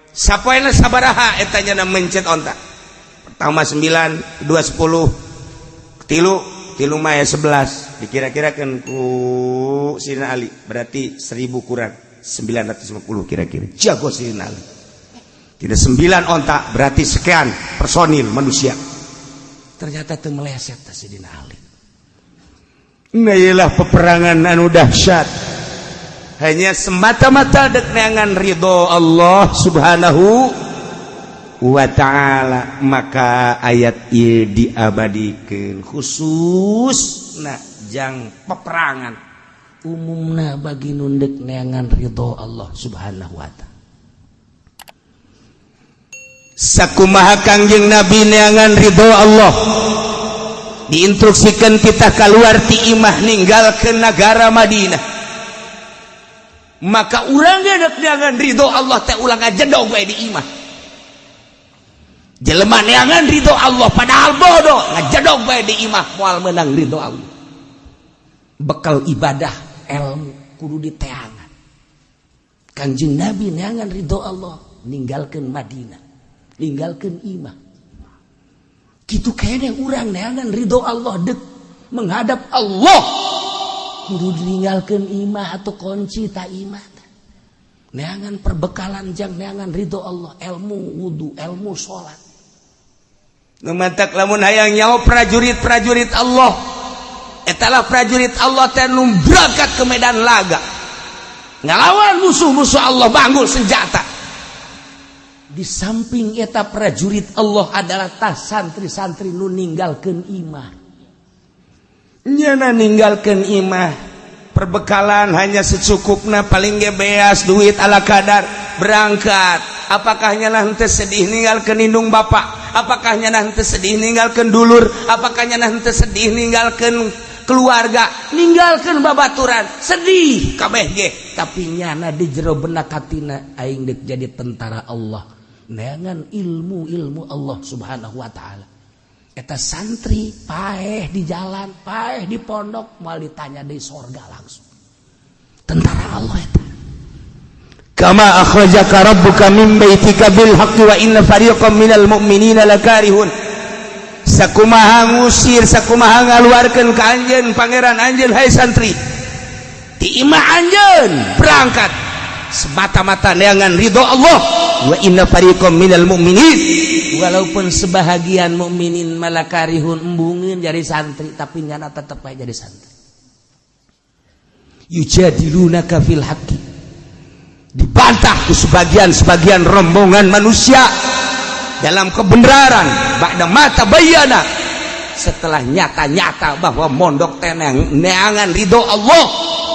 Speaker 2: Sapoena sabaraha eta nya mencet onta? Pertama 9, 2 10, 3 mah 11. Dikira-kirakan ku Sayyidina Ali berarti 1000 kurang 950 kira-kira. Jago Sayyidina Ali. Tidak 9 ontak berarti sekian personil manusia. Ternyata teu meleset Sayyidina Ali. Nailah peperangan anu dahsyat. Hanya semata-mata dek neangan ridho Allah Subhanahu wa ta'ala. Maka ayat ieu diabadikeun khusus jang peperangan umumna bagi nundek neangan ridho Allah Subhanahu wa ta'ala. Sakumaha Kangjeng Nabi neangan ridho Allah, diinstruksikan kita keluar ti imah ninggalkeun negara Madinah. Maka urang dek neangan ridho Allah teh ulang ajedog we di imah. Jelema neangan ridho Allah padahal bodoh ngajedog we di imah moal meunang ridho Allah. Bekal ibadah ilmu kudu diteangan. Kanjeng Nabi neangan ridho Allah ninggalkeun Madinah, ninggalkeun imah. Kitu kene urang neangan ridho Allah dek menghadap Allah kudu ninggalkeun imah atau kunci ta imah. Neangan perbekalan jang neangan ridho Allah, ilmu wudu, ilmu salat. Numantak lamun hayang nyaho prajurit-prajurit Allah. Etalah prajurit Allah teh nu berangkat ke medan laga ngalawan musuh-musuh Allah banggul senjata. Di samping eta prajurit Allah adalah tah santri-santri nu ninggalkeun imah. Nyana ninggalkeun imah, perbekalan hanya secukupna, paling ge beas duit ala kadar berangkat. Apakah nyana henteu sedih ninggalkeun indung bapak? Apakah nyana henteu sedih ninggalkeun dulur? Apakah nyana henteu sedih ninggalkeun keluarga, ninggalkeun babaturan? Sedih kabeh ge, tapi nyana di jero benak hatina aing dek jadi tentara Allah, neangan ilmu Allah Subhanahu wa ta'ala. Eta santri paeh di jalan, paeh di pondok, moal ditanya di sorga langsung. Tentara Allah eta. Kama akhrajaka rabbuka min baitika bil haqqi wa inna fariqam minal mu'minina lakarihun. Sakumaha ngusir, sakumaha ngaluarkeun ka anjeun pangeran anjeun hai santri. Ti imah anjeun berangkat semata-mata neangan ridho Allah wa inna fariqam minal mu'minin, walaupun sebahagian mukminin malakarihun embungin jadi santri tapi nyana tetep aja jadi santri. Yujadilunaka fil haqqi, dibantah ke sebagian rombongan manusia dalam kebenaran ba'da mata bayana, setelah nyata-nyata bahwa mondok tenang neangan ridho Allah,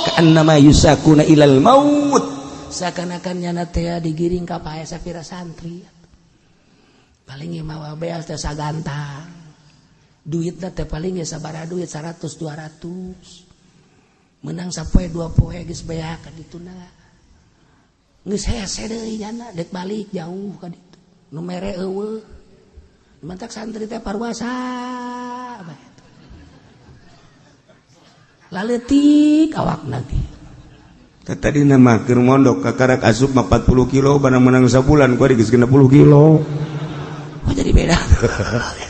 Speaker 2: ka'annama yusakuna ilal maut, seakan-akan nyana teh digiring ka pae sapira santri paling mawa beas teh sagantang duitna teh paling sabaraha duit 100-200 menang sapoe 2 poe geus beak ka dituna geus hese deui nyana dek balik jauh ka ditu nu mere eueuh mantak santri teh parwasa laletik awakna teh tadi nama keur mondok kakarak asup 40 kilo barang menang sabulan kuari geus 60 kilo.
Speaker 3: Oh jadi beda.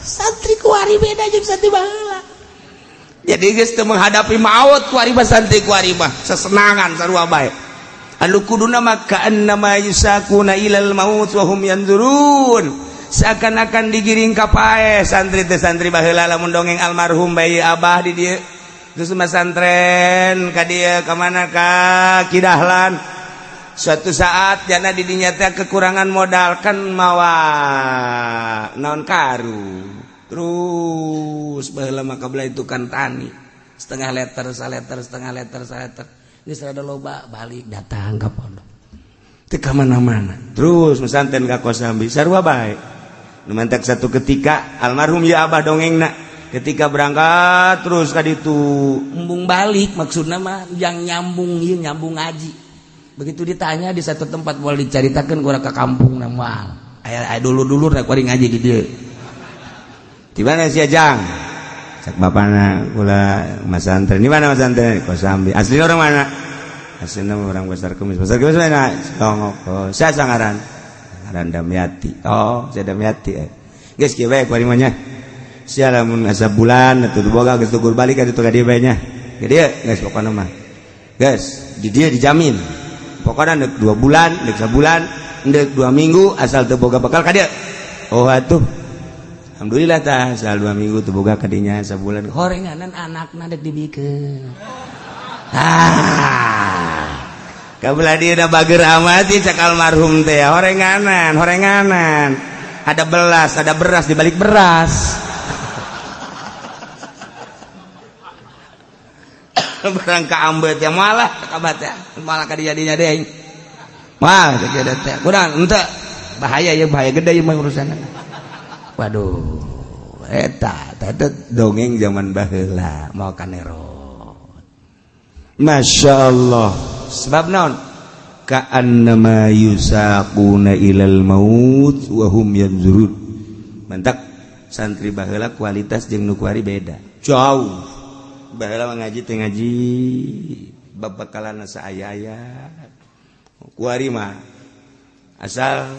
Speaker 3: Santri kuari beda jeung santri baheula.
Speaker 2: Jadi geus teu menghadapi maut kuari mah santri kuari mah sesenangan sarua bae. Anu kuduna mah ka'annama yusakuna ilal maut wa hum yanzurun. Seakan-akan digiring ka pae santri teh santri baheula lamun dongeng almarhum bayi abah di dieu. Terus masantren ka dia kemana ka Kidahlan. Suatu saat jana di dinya teh kekurangan modal kan mawa naon karu. Terus baheula mah kabla itu kan tani. Setengah liter. Geus rada loba balik datang ka pondok. Teu ka mana-mana. Terus masantren ka Kosambi sarua bae. Nu mantek satu ketika almarhum ya abah dongengna ketika berangkat terus ka ditu
Speaker 3: embung balik maksudna mah yang nyambung ieu nyambung ngaji. Begitu ditanya di satu tempat boleh dicaritakeun ku ka kampung na moal. Aya dulur-dulur rek kuring ngaji di dieu.
Speaker 2: Di mana si Ajang? Cak bapana kula masantren. Di mana masantren? Kosambi. Asli orang mana? Asli orang Pasar Kemis. Pasar Kemis mana? Tongok. Oh, saya sangaran. Sangaran Damyati. Oh, saya Damyati. Geus kieu bae kuring mah nya. Sia lamun asa bulan atuh boga geus tukur balik atuh ka dieu bae nya. Gede geus pokona mah. Geus, di dieu dijamin. Pokona neuk 2 bulan, neuk sabulan, neuk 2 minggu asal teu boga bekal ka dieu. Oh atuh. Alhamdulillah tah asal 2 minggu teu boga ka dinya sabulan.
Speaker 3: Horenganan anakna dek dibikeun.
Speaker 2: Kabelah dieu da bager amat cak almarhum teh. Horenganan. Ada beras di balik beras. Barang kaambet ya malah kabat ya malah kadinya deui malah jadi teh kurang henteu bahaya ya bahaya gede mah urusanna. Waduh eta dongeng zaman baheula mau kanerot. Masyaallah sebab naon ka'annama yusaquna ilal maut wa hum yanzurun. Mantak santri baheula kualitas jeung nu kuari beda jauh. Baheula ngaji teh ngaji babakalan saaya-aya. Kuari mah asal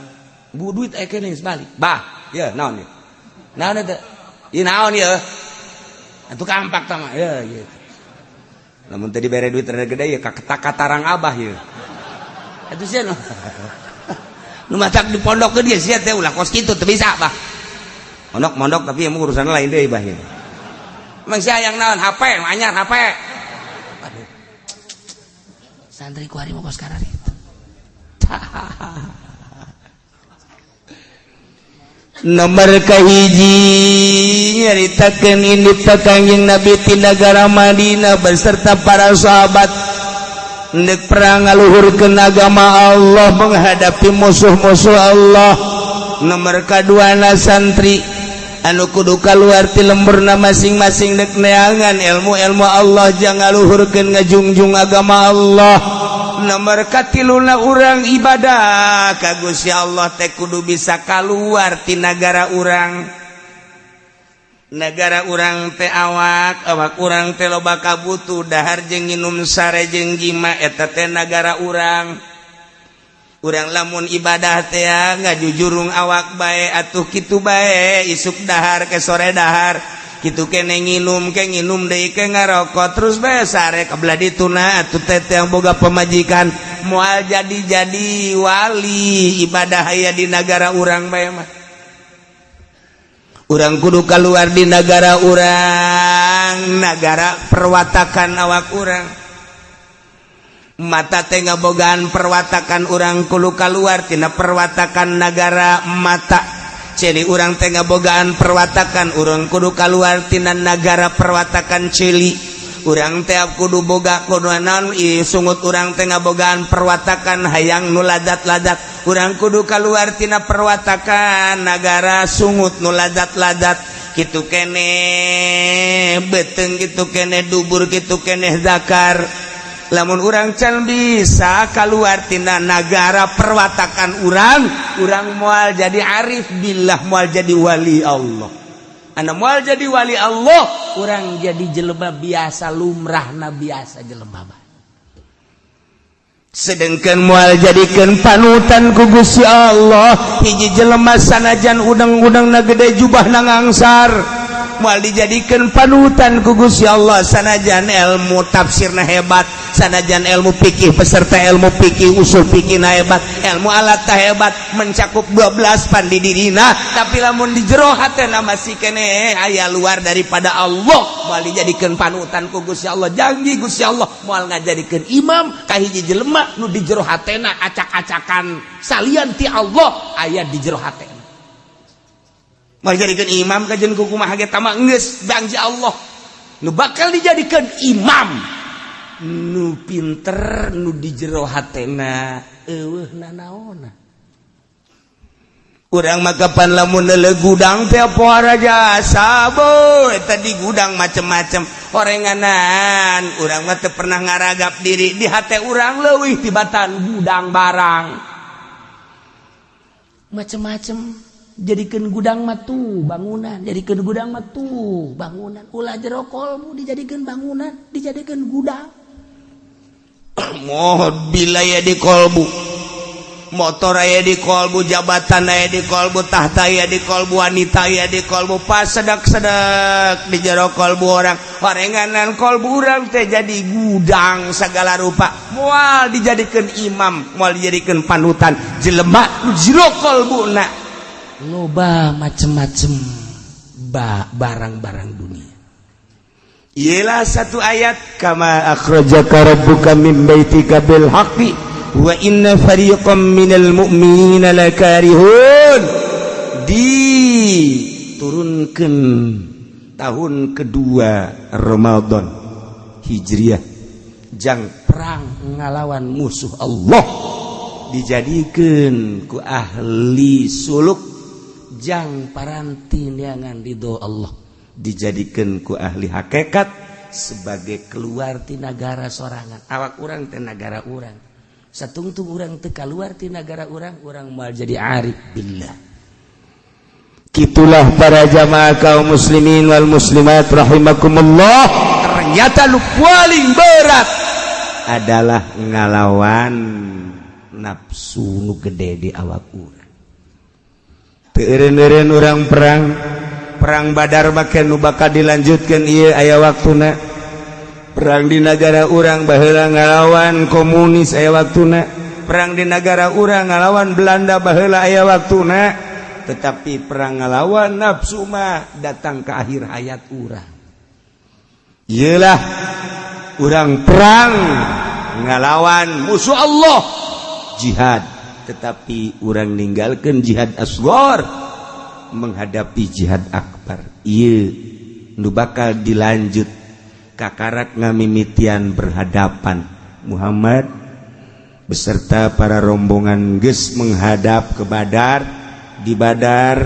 Speaker 2: bu duit aya keneh balik. Bah, ya naon ieu? Naon eta? Ieu naon ieu? Atuh kampak tah mah. Ya ieu. Lamun teh dibere duit rada gede ya katarang abah ieu. Atuh sia nu. Nu matak di pondok ke dia sia teh ulah kos kitu teu bisa bah. Mondok tapi yang urusan lain deui bah ieu. Emang sayang naon HP, anyar HP.
Speaker 3: Aduh. Santri kuari mau kos kararit.
Speaker 2: Nomor kahiji nyaritakeun indit Kangjeng Nabi ti nagara Madinah beserta para sahabat hendak perang ngaluhurkeun agama Allah menghadapi musuh-musuh Allah. Nomor kaduana santri anu kudu kaluar ti lemburna masing-masing dek neangan ilmu Allah jangan luhurkeun ngajungjung agama Allah. Nomor katiluna urang ibadah ka Gusti Allah teh kudu bisa kaluar ti negara urang teh awak urang teh loba kabutuh dahar jeung nginum sare jeung jima eta teh negara urang. Urang lamun ibadah teh ngajujurung awak bae atuh kitu bae isuk dahar ke sore dahar kitu kene nginum deui ke ngarokok terus bae sare kabelah dituna atuh teh yang boga pamajikan moal jadi wali ibadah aya di negara urang bae mah. Urang kudu keluar di negara urang, negara perwatakan awak urang. Mata teh ngabogaan perwatakan urang kudu keluar tina perwatakan negara mata. Celi urang teh ngabogaan perwatakan urang kudu keluar tina negara perwatakan celi. Urang teh kudu boga kudu naon sungut urang teh ngabogaan perwatakan hayang nu ladat-ladat. Urang kudu keluar tina perwatakan negara sungut nu ladat-ladat. Kitu kene beteng kitu kene dubur kitu kene zakar. Lamun urang can bisa keluar tina negara perwatakan urang moal jadi arif billah, moal jadi wali Allah. Anda moal jadi wali Allah, urang jadi jelema biasa lumrahna biasa jelema. Sedengkeun moal jadikeun panutan ku Gusti Allah, hiji jelema sanajan udang-udangna gede jubahna ngangsar, moal dijadikeun panutan ku Gusti Allah sanajan ilmu tafsirna hebat, sanajan ilmu fikih peserta ilmu fikih usul fikihna hebat, ilmu alat tah hebat mencakup 12 pan di dirina, tapi lamun di jero hatena masih kene aya luar daripada Allah, moal dijadikeun panutan ku Gusti Allah. Janji Gusti Allah moal ngajadikeun imam ka hiji jelema nu di jero hatena acak-acakan salian ti Allah aya di jero hatena. Moal dijadikeun imam kajen ku kumaha ge tama geus janji Allah nu bakal dijadikeun imam nu pinter nu di jero hatena eueuhna naonna. Urang mah kapan lamun leuleuh gudang teh poara jasa boy tadi gudang macem-macem horenganan urang mah teu pernah ngaragap diri di hate urang leuwih tibatan gudang barang macem-macem. Jadikeun gudang mah tuh bangunan, jadikeun gudang mah tuh bangunan, ulah jero kolbu dijadikeun bangunan, dijadikeun gudang. Mobil aya di kolbu, motor aya di kolbu, jabatan aya di kolbu, tahta aya di kolbu, wanita aya di kolbu, pas sedak-sedak di jero kolbu orang. Horenganan kolbu urang teh jadi gudang segala rupa. Moal dijadikeun imam, moal dijadikeun panutan jelema nu jero kolbuna. Loba macem-macem barang-barang dunia. Ialah satu ayat kama akhrajaka rabbuka min baitika bil haqqi wa inna fariqam minal mu'minina lakarihun. Diturunkeun tahun kedua Ramadan Hijriah jang perang ngalawan musuh Allah dijadikeun ku ahli suluk jang paranti neangan ridho Allah dijadikeun ku ahli hakikat sebagai keluar ti negara sorangan. Awak urang teh negara urang satungtung urang teu kaluar ti negara urang moal jadi arif billah. Kitulah para jamaah kaum muslimin wal muslimat rahimakumullah, ternyata lu paling berat adalah ngalawan nafsu nu gede di awak urang. Eureun-eureun urang perang Badar make nu bakal dilanjutkeun ieu aya waktuna. Perang di negara urang baheula ngalawan komunis aya waktuna. Perang di negara urang ngalawan Belanda baheula aya waktuna. Tetapi perang ngalawan nafsu mah datang ke akhir hayat urang. Ieulah urang perang ngalawan musuh Allah jihad, tetapi urang ninggalkeun jihad asghar menghadapi jihad akbar. Ieu nu bakal dilanjut kakarak ngamimitian berhadapan Muhammad beserta para rombongan geus menghadap ke Badar. Di Badar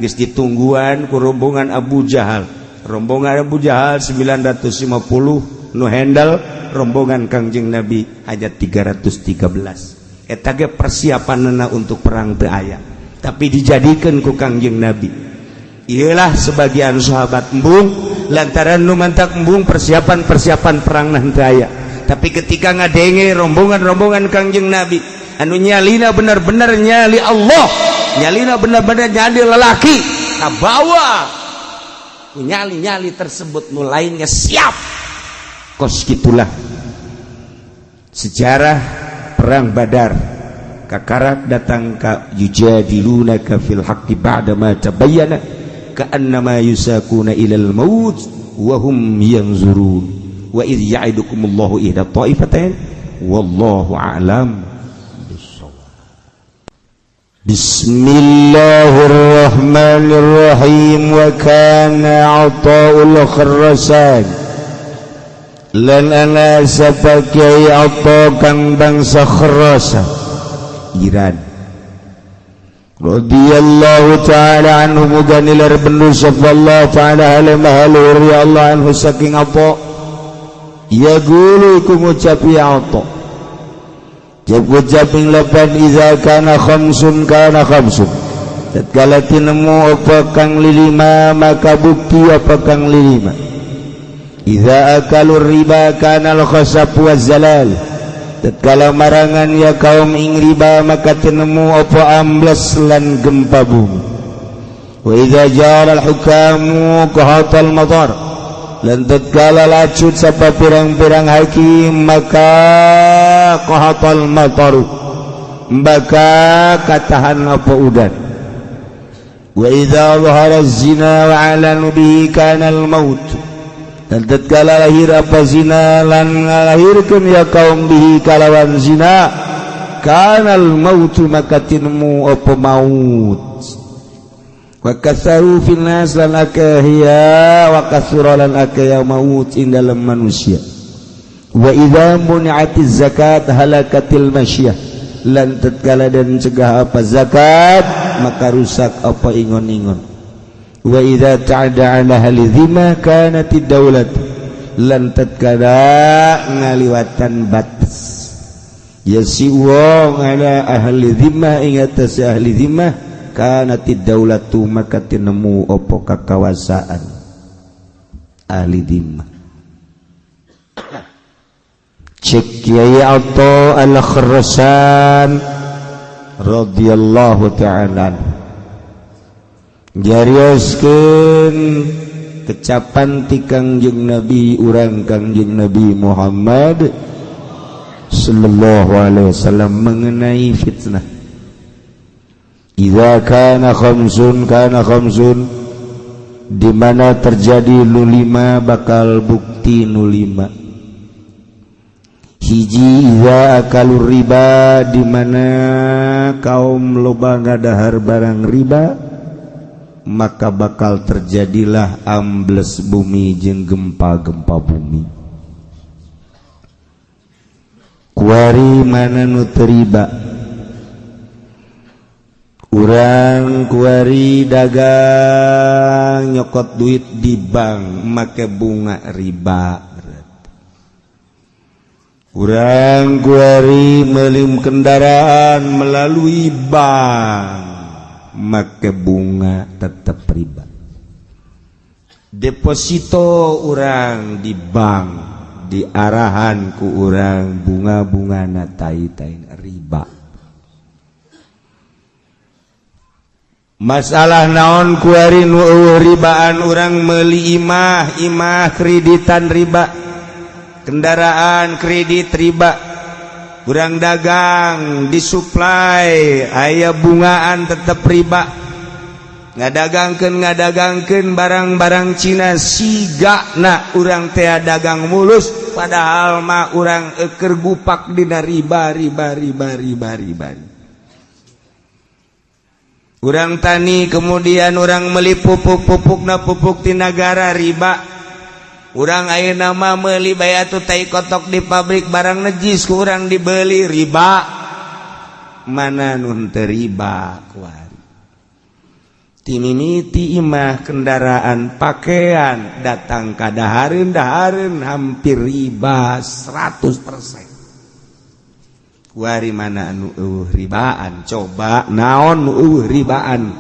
Speaker 2: geus ditungguan ku rombongan Abu Jahal. Rombongan Abu Jahal 950 nu handle rombongan Kangjeng Nabi hajat 313. Eta ge persiapanna untuk perang teu aya, tapi dijadikeun ku Kangjeng Nabi. Iyalah sebagian sahabat embung lantaran nu mantak embung persiapan perang nah teu aya. Tapi ketika ngadenge rombongan Kangjeng Nabi anu nyalina benar-benar nyali Allah, nyalina benar-benar nyali lelaki, kabawa nyali tersebut nu lainnya siap. Kos gitulah sejarah perang Badar kakarak datang ka yujadilunaka fil haqqi ba'da ma tabayyana ka'annama yusakuna ilal maut wa hum yanzurun wa idh ya'idukumullahu ihda ta'ifatain wallahu a'lam bissawab. Bismillahirrahmanirrahim. Wa kana 'ata'ul kharrasan lan ana sapakai apa kang bangsa kharrasa Iran radhiyallahu ta'ala anhu muganilar bendu sallallahu ta'ala alaihi mahalur ya Allah anhu saking apa ya gulu ku ngucap ya apa jab ngucaping lapan iza kana khamsun tatkala tinemu apa kang lilima maka bukti apa kang lilima iza akalur riba kana al-khasab wa zalal tatkala marangan ya kaum ing riba maka tinemu apa amblas lan gempa bumi wa idza jara al-hukamu qahatal matar lan tatkala lacut sapa pirang-pirang hakim maka qahatal matar maka katahan apa udan wa idza dhahara az-zina wa 'alanu bihi kana al-maut dan tatkala lahir apa zina lan ngalahirkeun ya kaum bihi kalawan zina kanal mautu maka tinemu apa maut wa katharu fil nas lan akahya wa kathura lan akaya maut ing dalam manusia wa idza muni'atiz zakat halakatil masyah lan tatkala dan cegah apa zakat maka rusak apa ingon-ingon wa idza ta'ada 'ala ahli dhimma kanatid daulat lan tatkala ngaliwatan batas yasiwa 'ala ahli dhimma ing atas ahli dhimma kanatid daulatu maka tinemu apa kakawasaan ahli dhimma. Cek Kiai Atha al-Kharrasan radhiyallahu ta'ala jarioskeun kecapan ti Kangjeng Nabi urang Kangjeng Nabi Muhammad sallallahu alaihi wasallam mengenai fitnah. Idza kana khamsun di mana terjadi nulima bakal bukti nulima. Hiji idza akalur riba di mana kaum loba ngadahar barang riba maka bakal terjadilah ambles bumi jeung gempa-gempa bumi. Kuari mana nu teriba urang kuari dagang nyokot duit di bank make bunga riba. Urang kuari meuli kendaraan melalui bank make bunga tetap riba. Deposito urang di bank di arahan ku urang bunga-bunga na tai-tai riba. Masalah naon kuari nu ribaan urang meuli imah kreditan riba, kendaraan kredit riba. Urang dagang disuplai aya bungaan tetap riba. Ngadagangkeun barang-barang Cina sigana urang teh dagang mulus padahal mah urang keur gupak dina riba. Urang tani kemudian urang meuli pupuk-pupukna pupuk ti nagara riba. Urang ayeuna mah meuli bayatu tai kotok di pabrik barang najis ku urang dibeli riba. Mana nun teu riba kuari. Timimiti imah kendaraan pakaian datang ka dahareun hampir riba 100%. Kuari mana anu ribaan coba naon nu ribaan.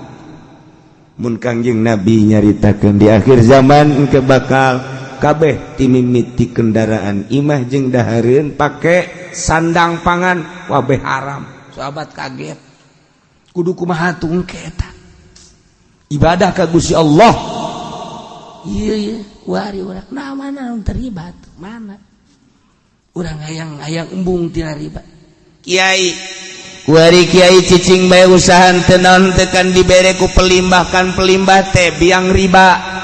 Speaker 2: Mun Kangjeng Nabi nyaritakeun di akhir zaman engke bakal kabeh timimiti kendaraan imah jeung dahareun pake sandang pangan wabeh haram. Sahabat kaget. Kudu kumaha tungke eta. Ibadah ka Gusti Allah. Iya wari urang nah mana nu terlibat mana. Urang hayang embung tina riba. Kiai Kiai cicing bae usahan tenan tekan dibere ku pelimbahkan pelimbah teh biang riba.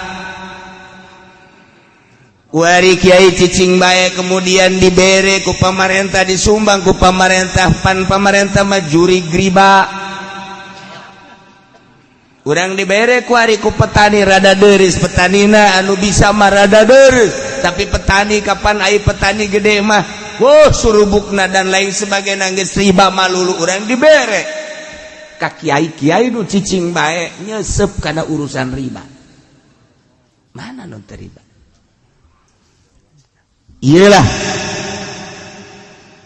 Speaker 2: Kiai cicing bae kemudian dibere ku pamarentah disumbang ku pamarentah pan pamarentah mah juri riba. Urang dibere ku ari ku petani rada deureus petanina anu bisa mah rada deureus tapi petani kapan ai petani gede mah surubukna dan lain sebagainya geus riba malulu urang dibere ka kiai-kiai nu cicing bae nyesep kana urusan riba. Mana nu teu riba? Iyalah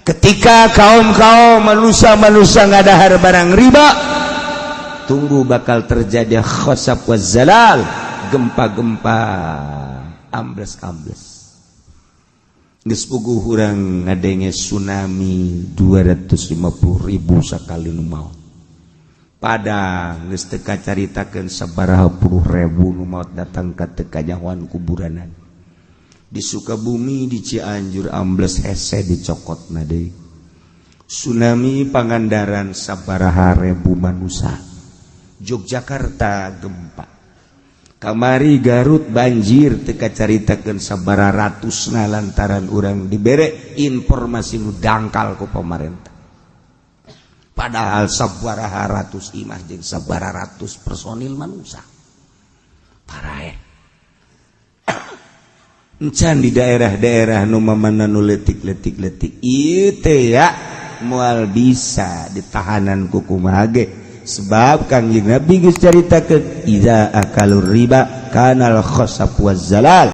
Speaker 2: ketika kaum-kaum manusia-manusia ngadahar barang riba, tunggu bakal terjadi khosab wa zalal, gempa-gempa, ambles-ambles. Geus puguh urang ngadenge tsunami 250.000 sakali nu maot. Padang geus teu kacaritakeun sabaraha puluh ribu nu maot datang ka teu kajahoan kuburanan. Di Sukabumi di Cianjur ambles hese dicokotna deui. Tsunami Pangandaran sabaraha ribu manusia. Yogyakarta gempa. Kamari Garut banjir teu kacaritakeun sabaraha ratusna lantaran urang dibere informasi nu dangkal ku pamarentah. Padahal sabaraha ratus imah jeung sabaraha ratus personil manusia. Parae. Encan di daerah-daerah nu mamana nu leutik-leutik ieu teh ya moal bisa ditahanan ku kumaha ge. Sebab Kangjeng Nabi geus caritakeun idza akalur riba kanal khosab waz zalal.